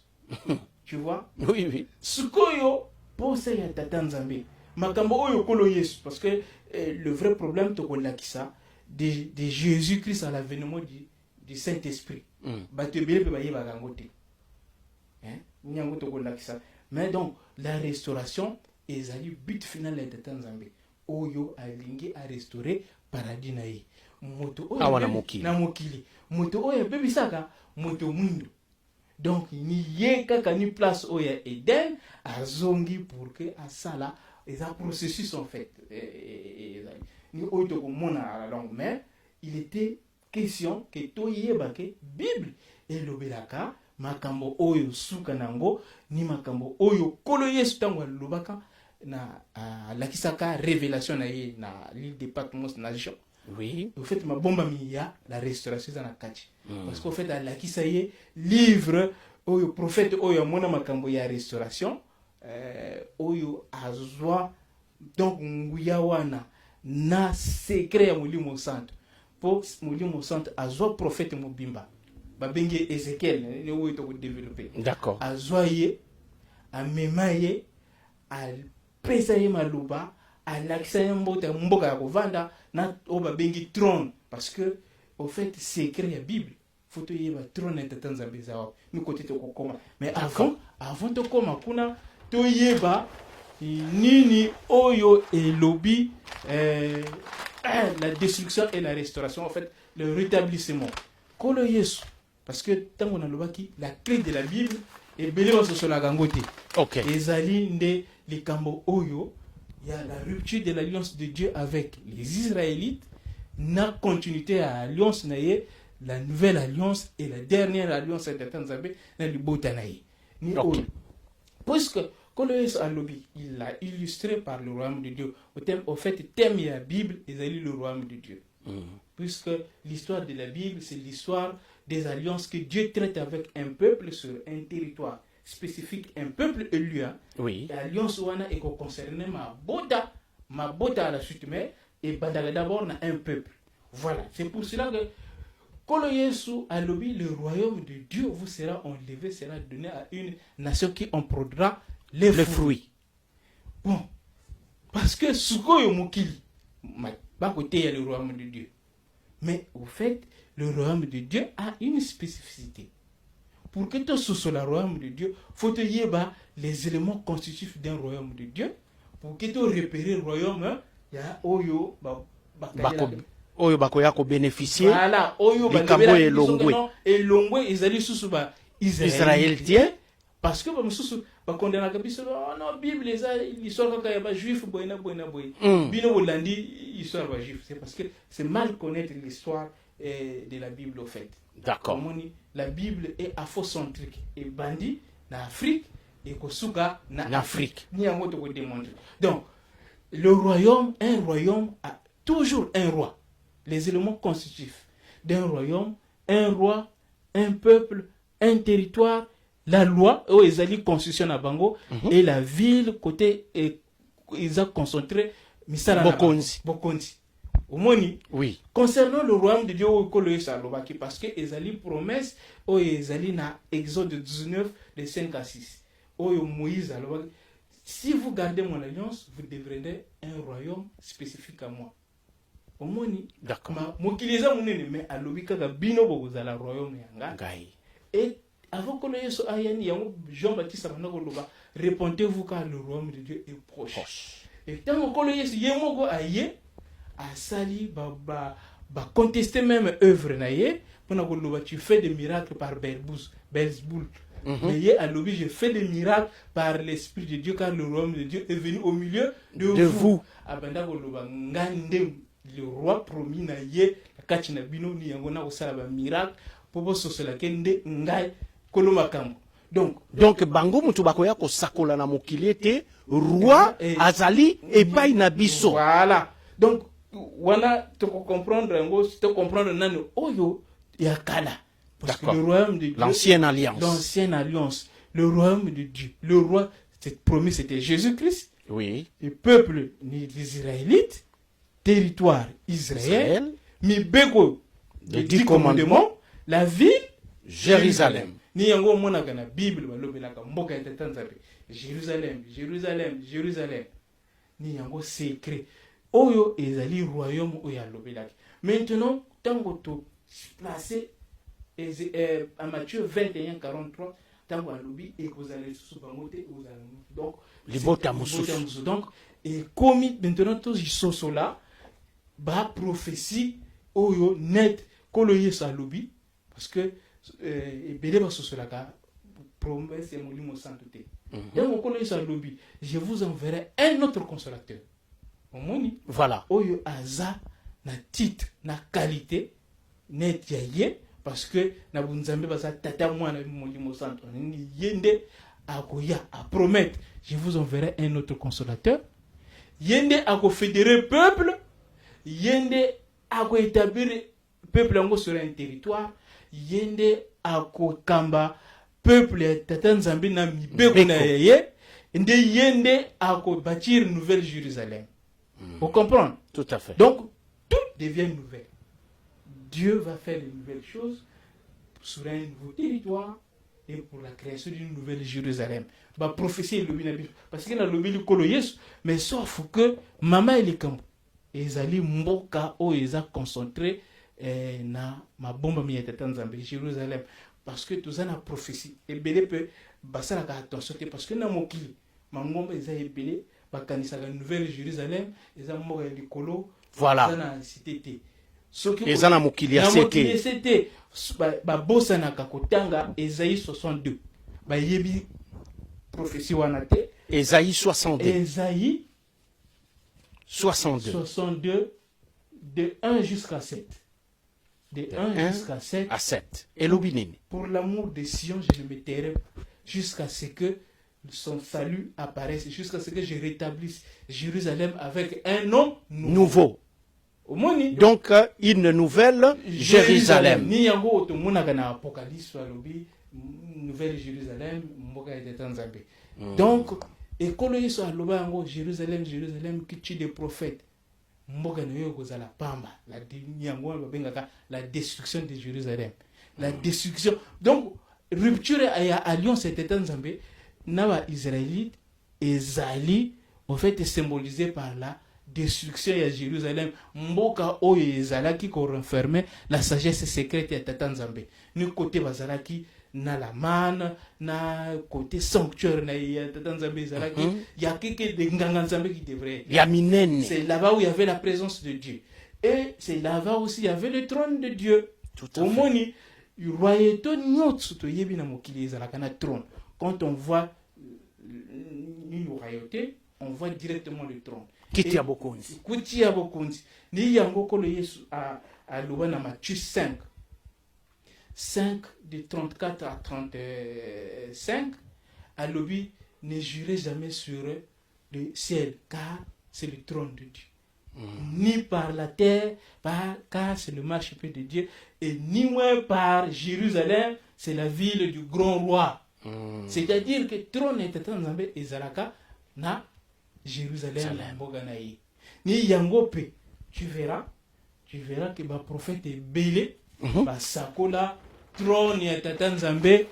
Tu vois? Oui, oui. Sukoyo posa ya tata Nzambe. Makambo oyo kolo Yesu parce que le vrai problème to kolakisa de Jésus-Christ à l'avènement du Saint-Esprit. Batebele pe baye bagangote. Nyango to kolakisa. Mais donc la restauration ezali but final de tata Nzambe. Oyo alingi a restaurer paradis na ye. Moto oyo na mokili. Moto oyo bebisaka moto mwindu. Donc ni ye kaka ni place oyo Eden azongi pour que asala et un processus en fait. Ni oyo to komona à la longue mais il était question que to yebake Bible et lobelaka makambo oyo suka nango ni makambo oyo kolo Yesu tango lobaka na lakisaka révélation na ye na l'île de Patmos na Jean. Oui. Au fait ma bomba miya la restauration na kati. Parce qu'au fait la kisaye livre oyo prophète oyo mona makambo ya restauration oyo azwa donc nguya wana na secret ya mulimo santo po mulimo santo azwa prophète mobimba babengi Ezekiel ne oyo to développer. D'accord. Azwa ye amema ye al pesa ye maluba alakisa ye mboka ya kovanda na o babengi trône parce que au fait secret ya Bible faut to yeba trône tata Nzambe zawa ni côté to kokoma mais avant to koma kuna to yeba nini oyo elobi la destruction et la restauration en fait le rétablissement kolo Yesu parce que tango na lobaki la clé de la Bible ebele basosolaka yango te. Ok. Ezali nde likambo oyo ya la rupture de l'alliance de Dieu avec les Israélites, na continuité à alliance na ye, la nouvelle alliance et la dernière alliance de Tanzabé na libota na ye. Ni Ok. oyo. Puisque Coloès Alobi, il l'a illustré par le royaume de Dieu. Au fait, thème de la Bible, ils le royaume de Dieu. Puisque l'histoire de la Bible, c'est l'histoire des alliances que Dieu traite avec un peuple sur un territoire spécifique, un peuple élu. Oui. L'alliance ouana est concernée ma bota à la suite, mais et d'abord un peuple. Voilà. C'est pour cela que Coloès Alobi, le royaume de Dieu vous sera enlevé, sera donné à une nation qui en produira les fruits. Bon, parce que ce qu'on mokili, bas côté il y a le royaume de Dieu. Mais au fait, le royaume de Dieu a une spécificité. Pour que tu sois le royaume de Dieu, faut te y les éléments constitutifs d'un royaume de Dieu. Pour que tu repères le royaume, il y a Oyo, Oyo bakoya ko bénéficier. Voilà, Oyo, likambo elongwe. Elongwe, ils allaient sous Israélien. Parce que bah condamna kabisa non Bible l'histoire kaka ya ba juif boyna bino bolandi histoire ba juif, c'est parce que c'est mal connaître l'histoire de la Bible au fait. D'accord. La Bible est afrocentrique et bandi na Afrique et kosuka na Afrique. Ni yango to ko démontrer. Donc le royaume, un royaume a toujours un roi. Les éléments constitutifs d'un royaume, un roi, un peuple, un territoire, la loi, ils allaient constitution à Bango, et la ville, côté, ils ont concentré, Bokonzi. Au Moni, oui. Concernant le royaume de Dieu, parce que ils allaient promesse, ils allaient dans Exode 19, de 5 à 6. Moïse, si vous gardez mon alliance, vous deviendrez un royaume spécifique à moi. Au Moni, d'accord. Mais à l'obika, bino bozala royaume yanga. Et avant que Jean-Baptiste répondez-vous car le royaume de Dieu est proche. Et tant que Yemogo aye, a sali, contester même œuvre naye, pendant que tu fais des miracles par Belzeboul. Mais à l'objet, je fais des miracles par l'Esprit de Dieu car le royaume de Dieu est venu au milieu de vous. Le roi promis naye, la kachina bino ni yangona osala miracle, pour cela kende ngai. Donc bango mutu bakoya ko sakola na mokili te roi azali epai na biso. Voilà. Donc wana to comprendre ngo to comprendre nani oyo yakala. Parce que le royaume de Dieu, l'ancienne alliance, le royaume de Dieu, le roi, cette promesse c'était Jésus-Christ. Oui. Le peuple des Israélites, territoire Israël, mi beko de 10 commandements, la ville Jérusalem. Ni yango mona kana Bible balobelaka mboka ya Tanzanie. Jérusalem. Ni yango secret. Oyo ezali royaume oyo alobelaki. Maintenant, tango to placer à Matthieu 21:43, tango alobi ekozala sous bangote donc libota mususu. Donc et comme maintenant tous isoso là ba prophétie oyo net koloye sa lobi parce que promesse et molimo santé. Je vous enverrai un autre consolateur. Voilà. Oyo aza na titre, na qualité, net yaye, parce que na bunzambe basa tata mwana molimo santo. Yende akoya a promettre, je vous enverrai un autre consolateur. Yende ako fédérer peuple, yende ako établir peuple ango sur un territoire. Yende ako kamba peuple tata nzambe na mibeko na yeye nde yende ako bâtir nouvelle Jérusalem. Vous comprenez? Tout à fait. Donc tout devient nouvelle. Dieu va faire de nouvelles choses sur un nouveau territoire et pour la création d'une nouvelle Jérusalem. Ba prophétie le Bible parce que na le Bible kolo Yesu mais sauf que mama ele kambo ezali mboka o eza concentré na mabomba mi ya Tanzanie Jérusalem parce que tout ça na prophétie et belé peut basala ka attention parce que na mokili mangomba eza ebelé bakanisa la nouvelle Jérusalem eza mboka ya likolo voilà na cité té soki eza na mokili ya cité ba bosa na kakotanga Esaïe 62 bayebi prophétie wana te. Ésaïe 62. Ésaïe 62. 62 de 1 jusqu'à 7. De 1 jusqu'à 7. À 7. Et l'obinine. Pour l'amour de Sion, je ne me tairai jusqu'à ce que son salut apparaisse, jusqu'à ce que je rétablisse Jérusalem avec un nom Nouveau. Omoni. Donc, une nouvelle Jérusalem. Ni yango to monaka na Apocalypse alobi nouvelle Jérusalem mboka ya Tanzambie. Donc ekolo yeso aloba yango Jérusalem, Jérusalem qui tue des prophètes. Mboka na yo kozala pamba. La yango babengaka la destruction de Jérusalem. La destruction. Donc rupture et alliance était Tanzambie na Israélite ezali en fait symbolisé par la destruction de Jérusalem. Mboka oyo ezalaki ko renfermer la sagesse secrète ya Tata Nzambe. Ni côté bazalaki na la manne, na côté sanctuaire na ya Tata Nzambe ezalaki, il y a que des nganga Nzambe qui devrait. C'est là-bas où il y avait la présence de Dieu. Et c'est là-bas aussi il y avait le trône de Dieu. Tout à fait. Omoni royauté nyotsu to yebi na mokili ezalaka na trône. Quand on voit une royauté, on voit directement le trône. Kitia bokonzi. Kutia bokonzi. Ni yango kolo Yesu a loué na Matthieu 5. 5 de 34 à 35. A loué ne jurez jamais sur le ciel car c'est le trône de Dieu. Ni par la terre car c'est le marchepied de Dieu et ni moins par Jérusalem, c'est la ville du grand roi. C'est-à-dire que trône est en Zambé et Zalaka na Jérusalem Mboganaï. Ni yangope, tu verras que le prophète est belé, sakola trône est en Zambé,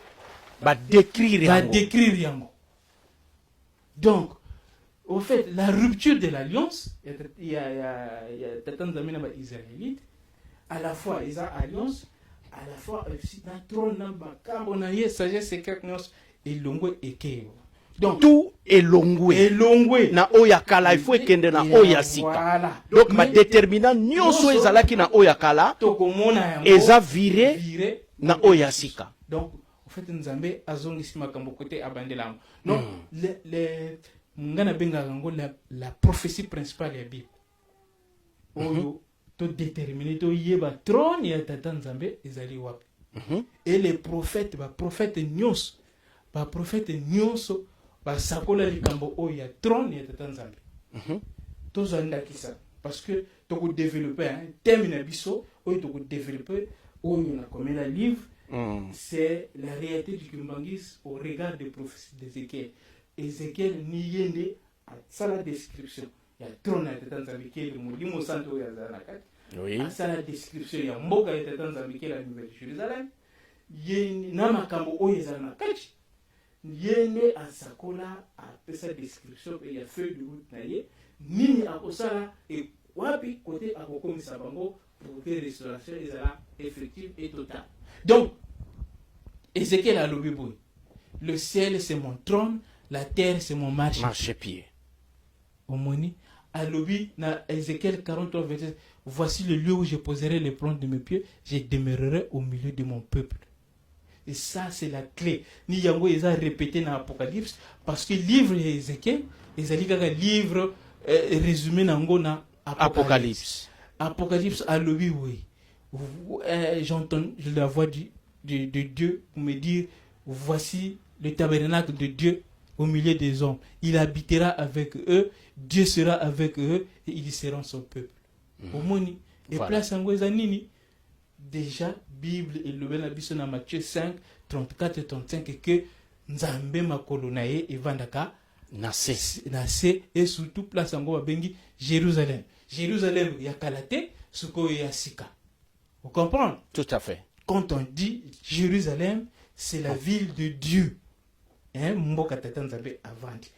va décrire yango. Donc, au fait, la rupture de l'alliance, il y a Tatan Zambé na Israélite, à la fois ils ont alliance, à la fois aussi dans trône na bakambo na ye sagesse secrète et longue ekeo. Donc tout est longwe na oyakala il faut ekende na oyasika. Donc ma déterminant nyonso ezalaki na oyakala eza viré na oyasika. Donc en fait Nzambe azongisi makambo côté abandela. Donc le ngana benga ngo la prophétie principale ya Bible. Oyo to déterminer to yeba trône ya Tata Nzambe ezali wapi. Et les prophètes nyonso sakola likambo oyo ya trône ya Tata Nzambe. Tozanda kisa parce que toko développer un thème na biso oyo toko développer oyo na comme la livre c'est la réalité du Kimbangis au regard des prophéties d'Ézéchiel. Ézéchiel ni yende à ça la description. Il y a trône ya Tata Nzambe qui est le molimo santo ya Zanakat. Oui. À ça la description ya mboka ya Tata Nzambe qui est la nouvelle Jérusalem. Yende na makambo oyo Zanakat. Yende asakola a sa description et il y a feuille de route na ye nini akosala et wapi côté akokomisa bango pour que restauration ezala effective et totale. Donc Ézéchiel a lobi boy. Le ciel c'est mon trône, la terre c'est mon marchepied. Omoni a lobi na Ézéchiel 43 verset. Voici le lieu où je poserai les plantes de mes pieds, je demeurerai au milieu de mon peuple. Et ça, c'est la clé. Ni yango ils ont répété dans l'Apocalypse parce que le livre d'Ézéchiel, ils ont dit que le livre résumé dans l'Apocalypse. Apocalypse a levé, oui. J'entends la voix de Dieu pour me dire voici le tabernacle de Dieu au milieu des hommes. Il habitera avec eux, Dieu sera avec eux et ils seront son peuple. Au moni. Et place en nini. Déjà, Bible et le Benabiso na Matthieu 5, 34 et 35 et que Nzambe makolo na ye evandaka nase et surtout place en go bengi Jérusalem. Jérusalem ya kalate suko ya sika. Vous comprenez? Tout à fait. Quand on dit Jérusalem, c'est la ville de Dieu. Hein, mboka Tata Nzambe avandi.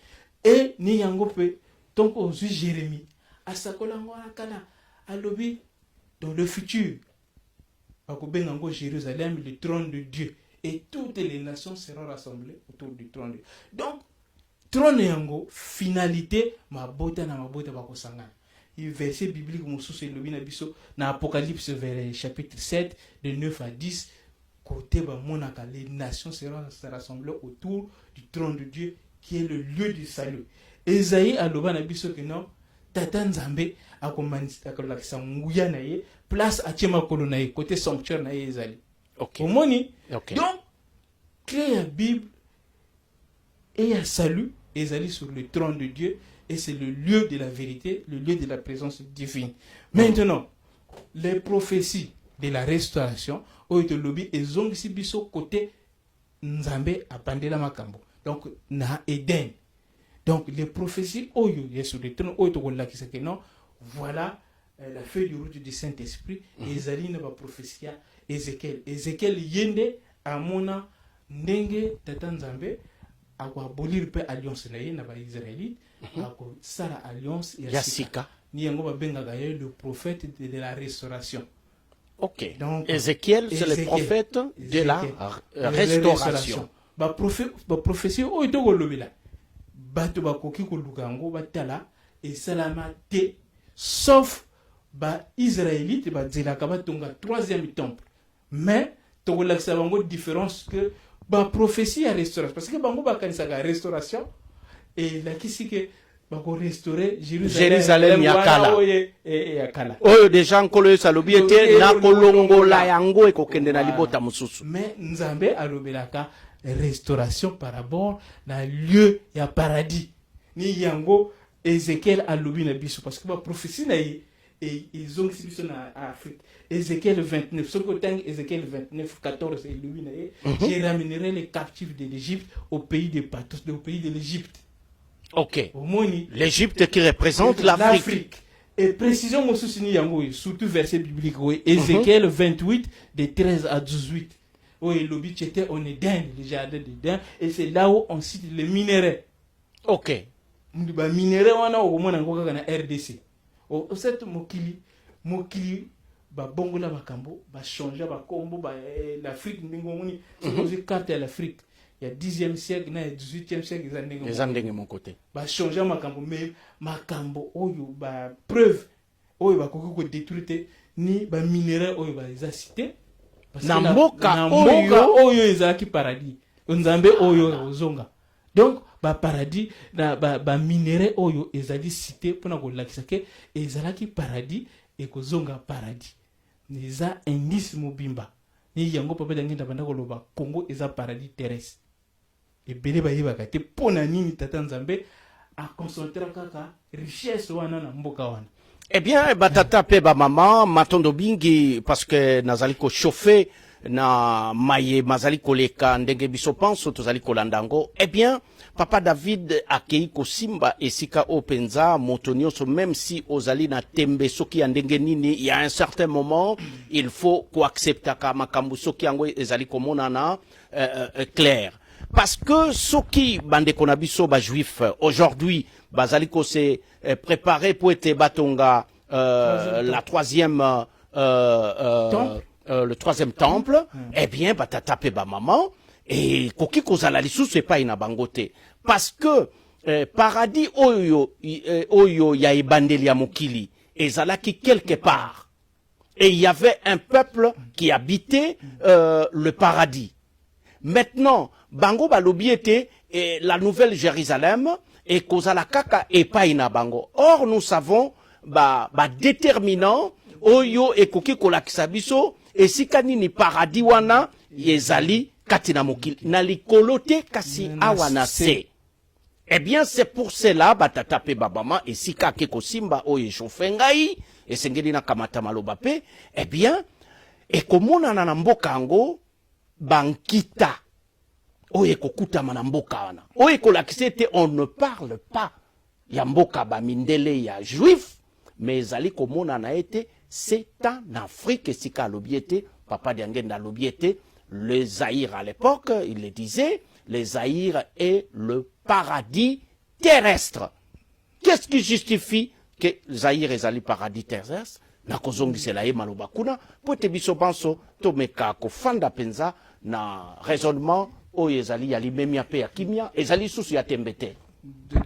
Et ni yango pe donc aux Jérémie asakola ngo akala alobi dans le futur. Jérusalem, le trône de Dieu. Et toutes les nations seront rassemblées autour du trône de Dieu. Donc, trône yango, finalité, ma bota bakosangana. Le verset biblique, mon sous le binabiso, dans Apocalypse, vers chapitre 7, de 9 à 10, côté monaka, les nations seront rassemblées autour du trône de Dieu qui est le lieu du salut. Esaïe aloba na biso que non tata nzambe akolakisa nguya na ye place atiema kolo na ye côté sanctuaire na ye ezali. Ok. Omoni. Ok. Donc créer la Bible et un salut ezali sur le trône de Dieu et c'est le lieu de la vérité, le lieu de la présence divine. Maintenant, les prophéties de la restauration oyo to lobi ezongisi biso côté nzambe apandela makambo. Donc na Eden. Donc les prophéties oyo sur le trône oyo to kolakisa que non voilà la feuille de route du Saint-Esprit ezali na ba prophétie Ézéchiel yende amona ndenge tata nzambe abolir pe alliance na ye na ba Israélite sala alliance ya sika ni yango babengaka ye le prophète de la restauration. Ok. Donc, Ézéchiel, c'est le prophète de la restauration. Ba prophétie oyo to kolobela bato bakoki koluka yango batala esalama te sauf ba Israélite bazelaka batonga troisième temple. Mais tokolakisa bango différence que ba prophétie ya restauration parce que bango bakanisaka restauration et lakisi que bako restaurer Jérusalem yakala yakala oyo déjà nkolo salobi ete na kolongola yango ekokende na libota mususu. Mais nzambe alobelaka restauration par rapport na lieu ya paradis ni yango Ézéchiel alobi na biso parce que ba prophétie na ye et ils ont biso na Afrique. Ézéchiel 29, ce côté Ézéchiel 29, 14, et lui, j'ai ramènerai les captifs de l'Égypte au pays des Pathos, au pays de l'Égypte. Ok. L'Égypte qui représente l'Afrique. Et précision aussi, surtout verset biblique, Ézéchiel 28, de 13 à 18. Oui, l'objet était en Éden, le jardin d'Éden, et c'est là où on cite les minéraux. Ok. Les minéraux, on a au moins en RDC. Au cette mokili, ba bongola bakambo ba changer ba kombo ba l'Afrique ndingomoni c'est carte à l'Afrique il y a 10e siècle na 18e siècle les andenge mon côté ba changer makambo mais makambo oyo ba preuve oyo ba koki ko détruire ni ba minerai oyo ba za cité na mboka oyo ezaki paradis nzambe oyo ozonga donc ba paradis na ba minerai oyo ezali cité pona ko lakisa ke ezalaki paradis et kozonga paradis neza indice mobimba ni yango papa ngenda banda koloba Congo eza paradis terrestre et bele ba yeba kate pona nini tata nzambe a concentrer kaka richesse wana na mboka wana. Eh bien batata pe ba maman matondo bingi parce que nazali ko chauffer na maye mazali koleka ndenge biso penso tozali kolandango. Eh bien Papa David akei kosimba esika openza motonioso même si ozali na tembe soki andenge nini il y a un certain moment il faut ko accepter ka makambu soki yango ezali komona na clair parce que soki bande konabiso ba juif aujourd'hui bazali ko se préparer pour être batonga la troisième le troisième temple. Eh bien batata pe ba maman et koki kozala lisusu epai na bangote parce que paradis oyo ya ebandeli ya mokili ezalaki quelque part et il y avait un peuple qui habitait le paradis. Maintenant bango balobi ete la nouvelle Jérusalem et kozala kaka epai na bango. Or nous savons ba déterminant oyo ekoki kolakisa biso esika nini paradis wana ezali katina mokili na likolo te kasi awana se. Eh bien c'est pour cela batata pe babama esika ke kosimba oyo chauffe ngai esengeli na kamata maloba pe eh bien ekomona na mboka ngo bankita oyo ekokutama na mboka wana oyo ekolakisa ete on ne parle pas ya mboka bamindele ya juif mais ezali komona na ete c'est en Afrique esika alobi ete papa Diangenda alobi ete le Zaïre à l'époque, il le disait, le Zaïre est le paradis terrestre. Qu'est-ce qui justifie que Zaïre est le paradis terrestre? Na kozongi sela ye maloba kuna, po te biso banso to meka ko fanda penza na raisonnement o ezali ya limemia pe ya kimia, ezali susu ya tembete.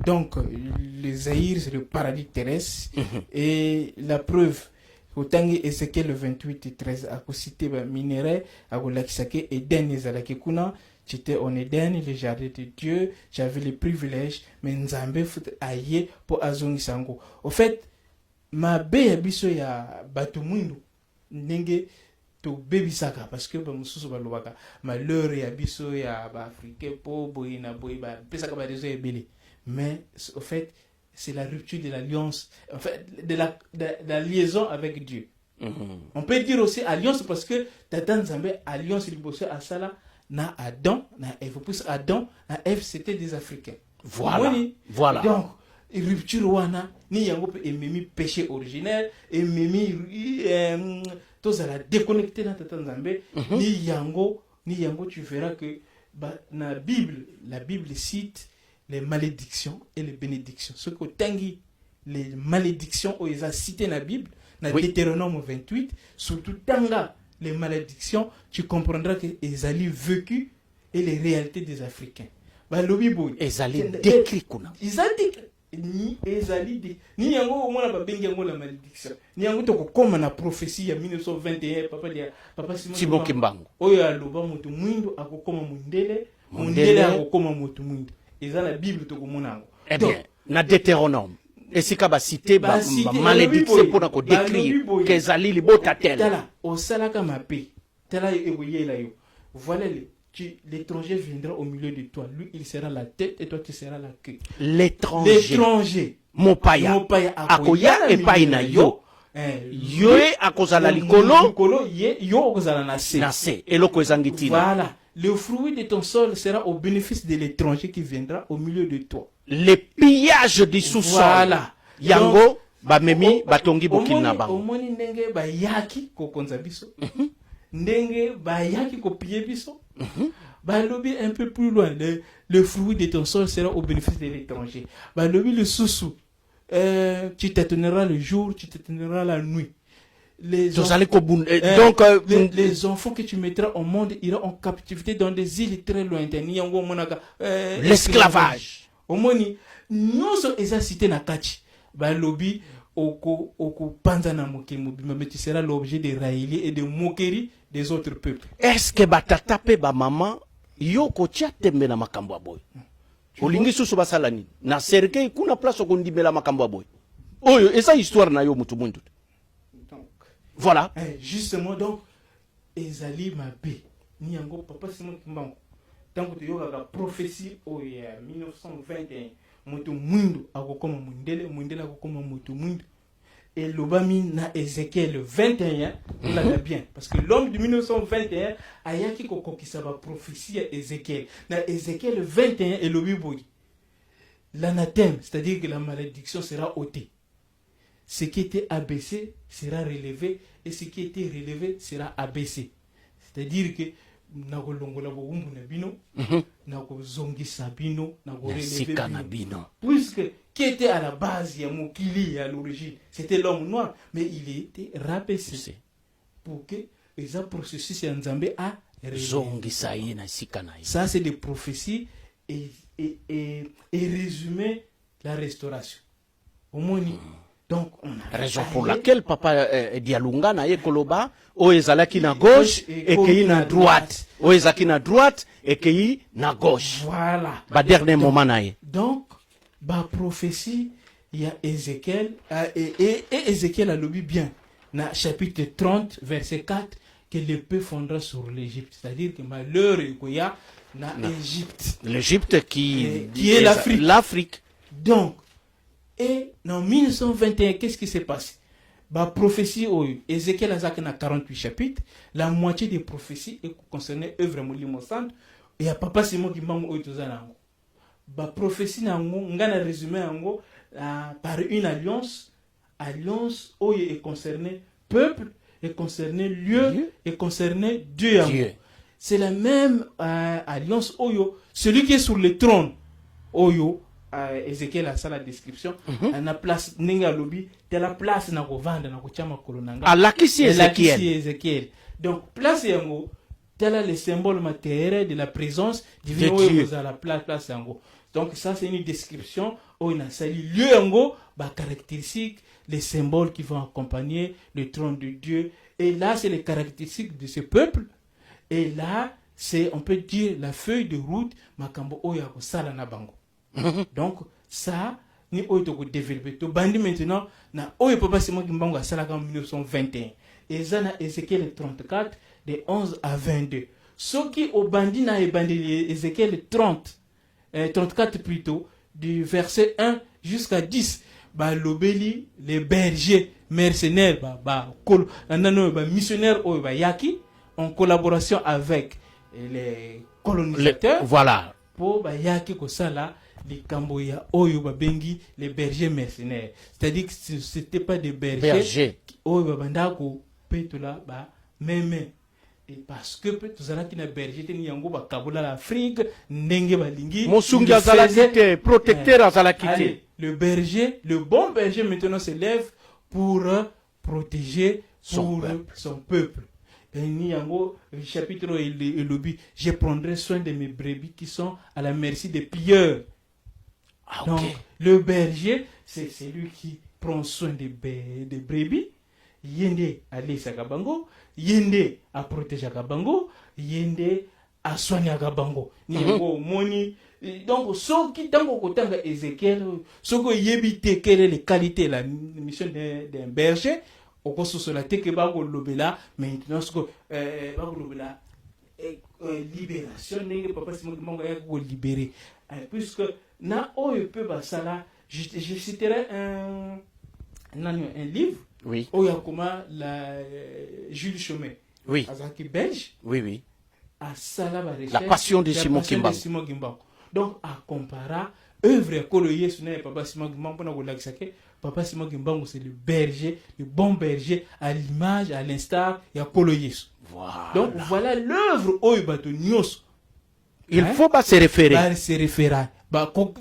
Donc le Zaïre c'est le paradis terrestre et la preuve Otangi Ézéchiel 28:13 akosité ba minerai akolakisa ke Eden ezalaki kuna. J'étais en Éden, le jardin de Dieu, j'avais le privilège, mais Nzambe fut aye pour azongisa ngo. Au fait, ma be ya biso ya bato mwindu ndenge to bebisaka parce que ba mususu balobaka malheur ya biso ya ba africain po boy na boy ba pesaka ba réseau ebele. Mais au fait, c'est la rupture de l'alliance, en fait, de la liaison avec Dieu. On peut dire aussi alliance parce que Tata Nzambe alliance liboso asala na Adam, na Ève. Plus Adam, na Ève, c'était des Africains. Voilà. Voilà. Donc, rupture wana, ni yango pe ememi péché originel, ememi tous à la déconnecter dans Tata Nzambe, ni yango, tu verras que na Bible, la Bible cite les malédictions et les bénédictions. Ce que tangi les malédictions où ils ont cité dans la Bible, dans Deutéronome 28, surtout tanga les malédictions, tu comprendras que Ezali vécu et les réalités des Africains. Ezali décrit kuna. Ni Ezali ni yango mona ba bengi yango la malédiction. Ni yango to kokoma na prophétie ya 1921 papa Simon Kimbangu. Oyo aloba mutu mwindu akokoma mundele akokoma mutu mwindu. Eza la Bible to komona yango. Eh bien, na Deutéronome esika ba cité ba malédiction pour na ko décrire que Ezali libota tel. Tala osalaka mape. Tala eboyela yo. Voilà l'étranger viendra au milieu de toi. Lui, il sera la tête et toi, tu seras la queue. L'étranger. Mopaya. Akoya et paina yo. Yoe akozala likolo. Yo akozala nase. Nase. Eloko ezangitina. Voilà. Le fruit de ton sol sera au bénéfice de l'étranger qui viendra au milieu de toi. Les pillages du sous-sol. Voilà. Yango, bamemi, batongi bokina bango. Omoni ndenge bayaki kokonza biso. Ndenge bayaki kopie biso. Balobi un peu plus loin, le fruit de ton sol sera au bénéfice de l'étranger. Balobi le sous-sous. Tu t'étonneras le jour, tu t'étonneras la nuit. Les enfants que tu mettras au monde iront en captivité dans des îles très lointaines. L'esclavage. Omoni, nyonso eza cité na kati. Balobi oko panzana mokimo, mais tu seras l'objet de railleries et de moqueries des autres peuples. Est-ce que batata pe ba maman yoko tia tembe na makambo boy? Olingi susu basala ni na serke kuna place okondimela makambo boy. Oyo esa histoire na yo mutu mundu. Donc voilà. Justement donc ezali mabe ni yango papa Simon Kimbangu. Tant que tu yoga la prophétie au 1921 mutu mundu akokoma mundele akokoma mutu mundu. Et l'obami na Ézéchiel 21, on l'a bien. Parce que l'homme de 1921 a yaki koko qui sa prophétie à Ézéchiel. Na Ézéchiel 21 et l'obiboui. L'anathème, c'est-à-dire que la malédiction sera ôtée. Ce qui était abaissé sera relevé et ce qui était relevé sera abaissé. C'est-à-dire que nako longola bogumbu na bino, nako zongi sabino, nako relevé bino. Puisque qui était à la base ya mokili à l'origine, c'était l'homme noir, mais il était rabaissé pour que les processus en Nzambe a zongi saïna sikana. Ça c'est des prophéties et résumer la restauration. Au moins donc on a raison pour laquelle papa Dialunga na yekoloba o ezalaki na gauche et qui na droite. O ezaki na droite et qui na gauche. Voilà. Ba dernier moment na ye. Donc ba prophétie il y a Ézéchiel et Ézéchiel a lobby bien na chapitre 30 verset 4 que l'épée fondra sur l'Égypte, c'est-à-dire que malheur il y a na Égypte. L'Égypte qui est l'Afrique. L'Afrique. Donc et en 1921 qu'est-ce qui s'est passé? Ba prophétie au Ézéchiel a 48 chapitres, la moitié des prophéties concernaient œuvre Molimo Centre et à papa Simon Kimbangu au tozanango. Ba prophétie nango ngana résumé nango par une alliance oyo est concerné peuple et concerné lieu et concerné Dieu. C'est la même alliance oyo celui qui est sur le trône oyo Ézéchiel a ça la description na place ninga lobi de la place na ko vanda na ko chama kolonanga alakisi Ézéchiel. Donc place yango tel est le symbole matériel de la présence divine De Dieu. à la place yango. Donc ça c'est une description où il a sali lieu yango ba caractéristiques, les symboles qui vont accompagner le trône de Dieu. Et là c'est les caractéristiques de ce peuple. Et là c'est, on peut dire, la feuille de route makambo oya ko sala na bango. Donc ça ni oyo to ko développer to bandi maintenant na oyo papa Simon Kimbangu a sala en 1921. Et ça na Ézéchiel 34 de 11 à 22. Ce qui au bandi na ebandi Ézéchiel 34 plutôt, du verset 1 jusqu'à 10, bah lobeli les bergers mercenaires missionnaires yaki en collaboration avec les colonisateurs, voilà, pour yaki ko sala les Camboya oyo bengi les bergers mercenaires, c'est-à-dire que c'était pas des bergers oyo bandako petula même. Et parce que tozala ki na berger teni yango ba kabula l'Afrique ndenge balingi mosungi azalaki protecteur azalaki. Le berger, le bon berger maintenant se lève pour protéger son peuple. Et ni yango chapitre et lobby, je prendrai soin de mes brebis qui sont à la merci des pilleurs. Ah, donc okay. Le berger c'est celui qui prend soin des brebis. Yende à Sakabango, yende à protéger Kabango, yende à soigner Kabango. Niyango moni. Donc, ce qui dans le côté d'Ézéchiel, ce qui yébite quelle est les qualités, la mission d'un berger, au cours de la tête que va l'obéla, maintenant ce que va l'obéla libération, n'est pas si mon gars libéré, puisque na o peut basala, je citerai un livre. Oui. Oyakoma Jules Chomet. Oui. Azaki belge. Oui, oui. À Salaba La passion de Simon Kimbangu. Donc, à comparer, œuvre Koloye, ce n'est pas Papa Simon Kimbangu, Papa Simon Kimbangu, c'est le berger, le bon berger, à l'image, à l'instar, il y a Koloye. Voilà. Donc, voilà l'œuvre Oyobato Nyos. Il faut pas se référer.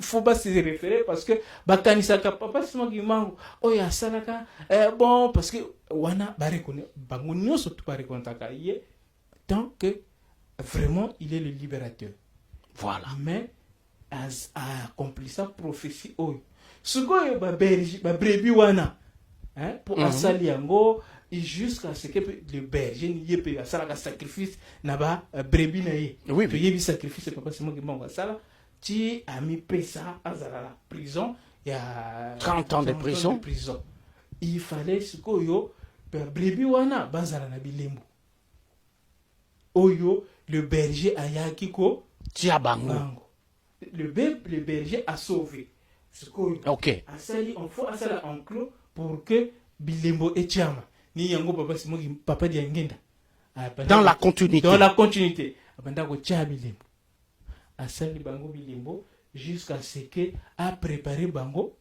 Faut pas se référer parce que bakanisaka papa Simon Kimbangu oya salaka bon parce que wana barekone bango nyoso tu barekontaka ye tant que vraiment il est le libérateur. Voilà. Mais a accompli sa prophétie oyo sukoyo babrebi wana pour asali yango jusqu'à ce que le berger n'y ait pas salaka sacrifice na ba brebi na ye. Oui, to yebi sacrifice papa Simon Kimbangu sala qui a mis Pessa à la prison, il y a 30 ans de prison. Il fallait ce qu'oyo, brebi wana bazala na bilembo. Oyo, le berger a yakiko, Tiabango. Le berger a sauvé. Ce qu'oyo. Ok. Asali, on faut asala enclos pour que bilembo et tiama. Ni yango papa di ngenda. Dans la continuité. Dans la continuité. Abanda ko tia bilembo. Asali bango bilimbo jusqu'à ce que a préparé bango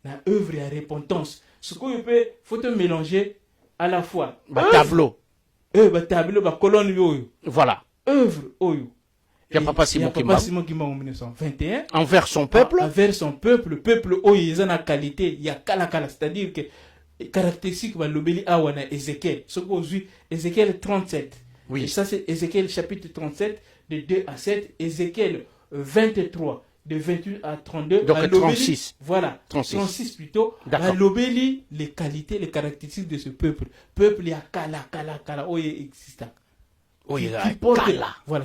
na œuvre à repentance. Ce qu'on peut faut te mélanger à la fois tableau tableau colonne yoyo. Voilà. Œuvre oyo. Il y a Papa Simon Kimbangu en 1921 envers son peuple. Envers son peuple, le peuple oyo ils ont la qualité, il y a kala, c'est-à-dire que caractéristique va l'obéli awana Ézéchiel. Ce qu'on dit Ézéchiel 37. Oui. Et ça c'est Ézéchiel chapitre 37 de 2 à 7, Ézéchiel 23 de 28 à 32. Donc 36. Voilà, 36 plutôt. À l'obéli, les qualités, les caractéristiques de ce peuple. Peuple, il y a kala, oye existant.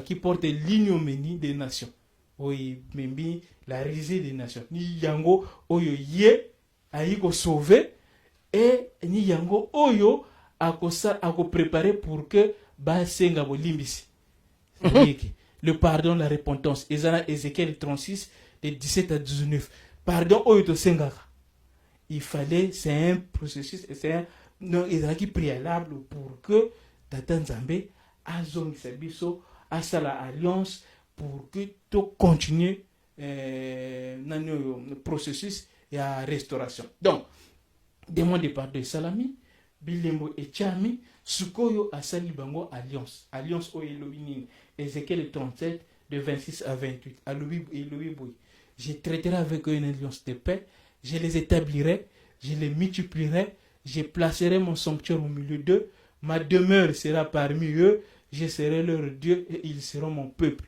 Qui porte l'ignominie des nations. Oye, membi, la risée des nations. Ni yango, oyo ye, aïko sauver, et ni yango, oyo, ako préparer pour que ba senga bo limbisi. Le pardon, la repentance. Ézéchiel 36, de 17 à 19. Pardon, oyo sengaka. Il fallait, c'est un processus, c'est un préalable pour que Tata Nzambe azongi sabiso asala alliance pour que tu continues le processus et la restauration. Donc, demande de pardon Salami, Bilembo et Tchami, Sukoyo asali bango alliance. Alliance o Elohim. Ézéchiel 37, de 26 à 28. Je traiterai avec eux une alliance de paix, je les établirai, je les multiplierai, je placerai mon sanctuaire au milieu d'eux, ma demeure sera parmi eux, je serai leur Dieu et ils seront mon peuple.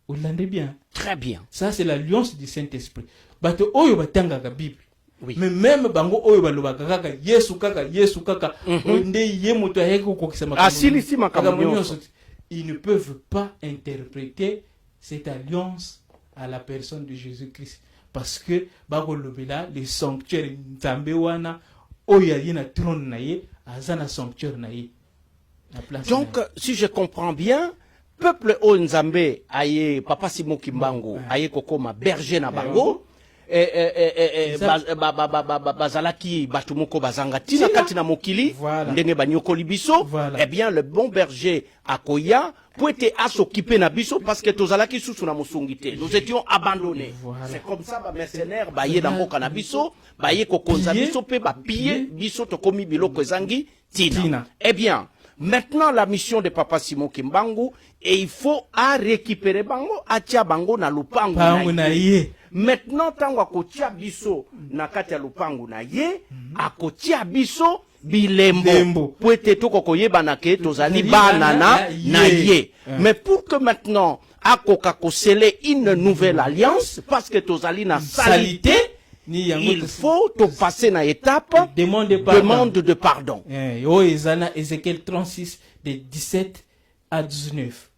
Vous l'entendez bien? Très bien. Ça, c'est l'alliance du Saint-Esprit. Bato oyo batanga la Bible. Oui. Mais même bango oyo balobaka kaka Yesu kaka nde ye moto ayeko kokisa makambo. Asilisi makambo nyonso. Ils ne peuvent pas interpréter cette alliance à la personne de Jésus-Christ parce que bakolobela les sanctuaires nzambe wana oyo ali na trône na ye azana sanctuaire na ye. Donc si je comprends bien, peuple o nzambe aye papa Simon Kimbangu aye kokoma berger na bango bazalaki batu moko bazanga tina kati na mokili ndenge banyokoli biso. Eh bien le bon berger akoya pour être à s'occuper na biso parce que tozalaki susu na musungite, nous étions abandonnés. C'est comme ça ba mercenaires baye na mboka na biso baye kokonza biso pe ba piller biso tokomi biloko ezangi tina. Eh bien maintenant, la mission de Papa Simon Kimbangu, et il faut à récupérer bango, atia bango na lupangu na ye. Maintenant, tango akotia biso na kati ya lupangu na ye, akotia biso bilembo. Pour être tout kokoyeba na ke tozali banana na ye. Mais pour que maintenant, akoka ko sceller une nouvelle alliance, parce que tozali na salité, il faut te passer na étape demande de pardon. Ézéchiel 36 de 17 à 19.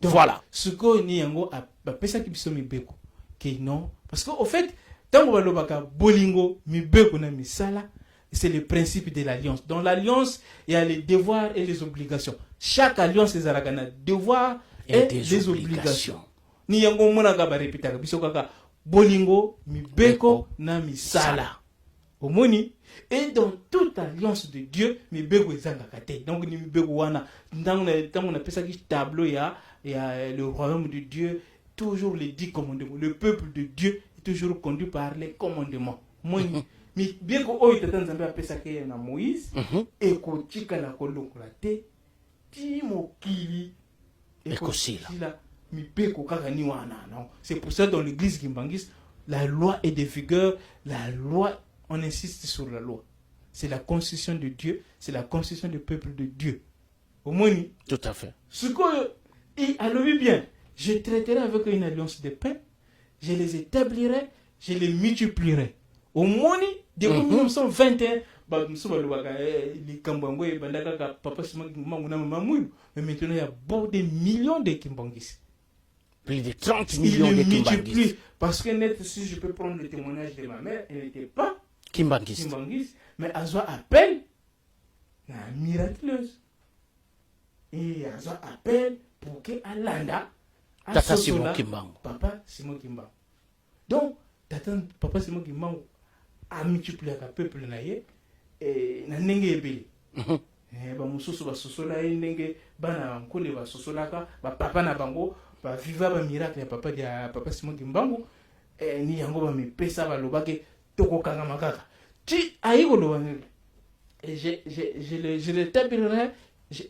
Donc, voilà. Ce que ni yango a pesa ki biso mibeko que non parce que au fait tango balobaka bolingo mibeko na misala, c'est le principe de l'alliance. Dans l'alliance, il y a les devoirs et les obligations. Chaque alliance est à la devoirs et des obligations. Ni yango mona ka ba répéter biso kaka bolingo mibeko na misala omoni. Et dans toute alliance de Dieu mibeko ezanga kate. Donc ni mibeko wana dans on appelle ça qui tableau il y a le royaume de Dieu, toujours les 10 commandements. Le peuple de Dieu est toujours conduit par les commandements. Moni mibeko oyo tata nzambe apesa ke na Moïse et kotika na kolokola te ti mokili ekosila. C'est pour ça dans l'église Kimbangis, la loi est de vigueur, la loi, on insiste sur la loi. C'est la constitution de Dieu, c'est la constitution du peuple de Dieu. Au moins, tout à fait. Ce que, alors bien, je traiterai avec une alliance de paix, je les établirai, je les multiplierai. Au moins, depuis 1921, mais maintenant il y a beaucoup de millions de Kimbangis. Plus de 30 millions de Kimbangis. Parce que net, si je peux prendre le témoignage de ma mère, elle n'était pas Kimbangis, mais elle a appel miraculeuse. Et elle a appel pour que Alanda Tata Simon Kimbangu. Papa Simon Kimbangu. Donc, Papa Simon Kimbangu a multiplié le peuple naïe et na ndenge ebele. Ba mususu ba sosola ndenge bana nkole ba sosolaka ba papa na bango ba viva ba miracle ya papa Simon Kimbangu ni yango ba mipesa ba lobake toko kanga makaka ti ayiko lo et je les établirai, je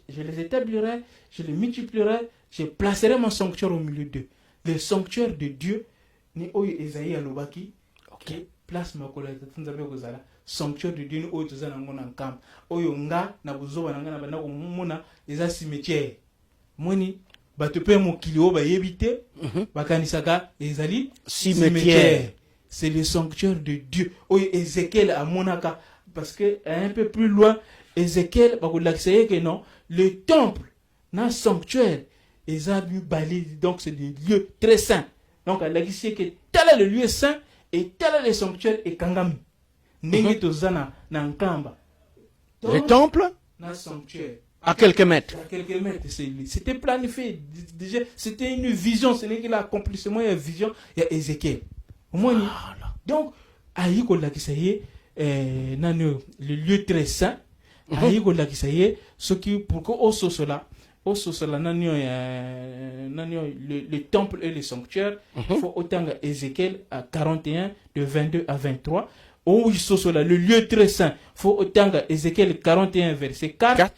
les multiplierai, je placerai mon sanctuaire au milieu d'eux. Le sanctuaire de Dieu ni oyo Esaïe alobaki OK place ma koleta tunzabe kozala sanctuaire de Dieu oyo tozana ngona nkamba oyo nga na buzoba na ngana bana ko mona eza cimetière moni bato pe mokili o ba yebite bakanisaka ezali cimetière. C'est le sanctuaire de Dieu oyo Ézéchiel a monaka parce que un peu plus loin Ézéchiel va l'accéder que non le temple na sanctuaire ezali bali donc c'est des lieux très saints. Donc elle a dit que tel est le lieu saint et tel est le sanctuaire et kangami. Ndenge tozana na nkamba. Le temple na sanctuaire à quelques mètres. À quelques mètres, c'était planifié déjà, c'était une vision, ce n'est que l'accomplissement et la vision il y a Ézéchiel. Au moins donc ayiko la kisaye le lieu très saint ayiko la kisaye ce qui pour que au cela le temple et le sanctuaire il faut autant Ézéchiel à 41 de 22 à 23 où il cela le lieu très saint faut autant Ézéchiel 41 verset 4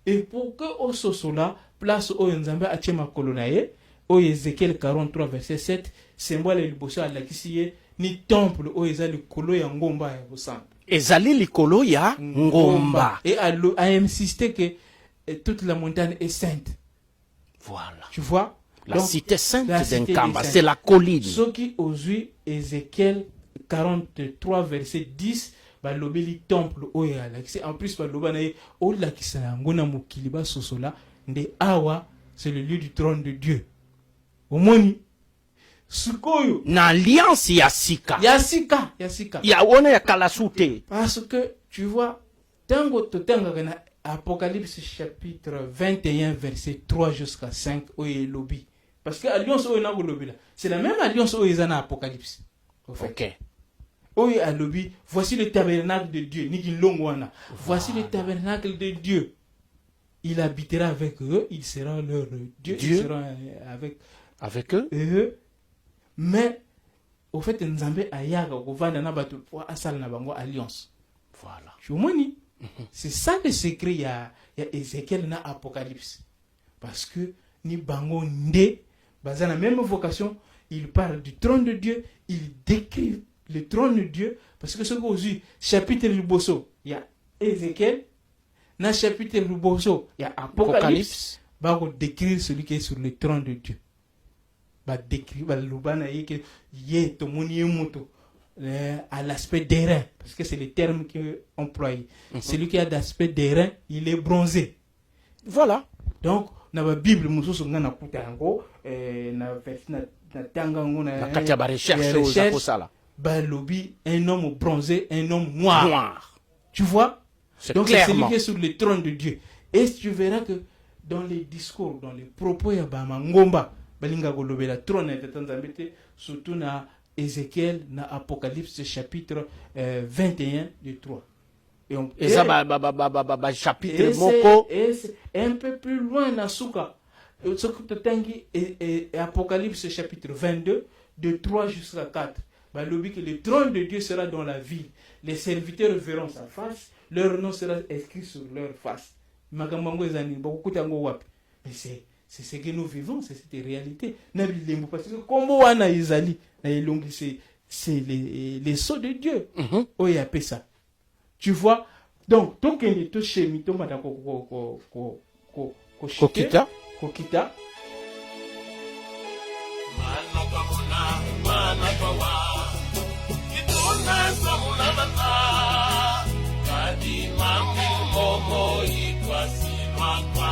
et pour que au cela place au nzambe a tchema kolonaye au Ézéchiel 43 verset 7 symbole le bosso à la kisiye ni temple au ezali kolo ya ngomba ya bosamba ezali likolo ya ngomba et a insisté que toute la montagne est sainte. Voilà. Tu vois? La Donc, cité sainte la cité d'Enkamba, des c'est la colline. Ce qui osui Ézéchiel 43 verset 10 balobeli temple oyo alakisi en plus baloba na ye olakisa yango na mokili basosola nde awa c'est le lieu du trône de Dieu. Omoni sikoyo Na alliance ya sika. yasika Ya wana ya kalasute. parce que tu vois tango totangaka na Apocalypse chapitre 21 verset 3 jusqu'à 5 oyo elobi parce que alliance oyo na kolobi là c'est la même alliance oyo eza na Apocalypse. OK. Oyo alobi, voici le tabernacle de Dieu. Niki longwana. Voici le tabernacle de Dieu. Il habitera avec eux, il sera leur Dieu. Il sera avec eux. Mais au fait Nzambe ayaga kovanda na batu pour asala na bango alliance. Voilà. Chomoni. C'est ça le secret il y a Ézéchiel na Apocalypse. Parce que ni bango nde basé la même vocation, il parle du trône de Dieu, il décrit le trône de Dieu, parce que ce que vous chapitre du Bosso, il y a Ézéchiel, dans le chapitre du Bosso, il y a Apocalypse, va décrire celui qui est sur le trône de Dieu. Va décrire, va l'oubana que yé tomoni moto à l'aspect d'airain, parce que c'est le terme qu'il emploie. Celui qui a l'aspect d'airain, il est bronzé. Voilà. Donc, dans la Bible, nous sommes dans la Poutango, na Tangango, na Katiaba recherche, balobi, un homme bronzé, un homme noir. Tu vois? Donc clairement. c'est celui qui est sur le trône de Dieu. Et tu verras que dans les discours, dans les propos, il y a Ngomba, balinga golobe la trône de Tanzambete, surtout na Ézéchiel, na Apocalypse chapitre 21 du 3. Et ça, chapitre moko. Et c'est un peu plus loin na Souka. Ce que tu tangi Apocalypse chapitre 22, de 3 jusqu'à 4. Que le trône de Dieu sera dans la ville. Les serviteurs verront sa face, leur nom sera écrit sur leur face. Mais c'est ce que nous vivons, c'est cette réalité. Parce que c'est les sceaux de Dieu. Oh, il y a ça. Tu vois? Donc, tout ce qui est chez Kokita. Kadi mamu momo itwa silwa kwa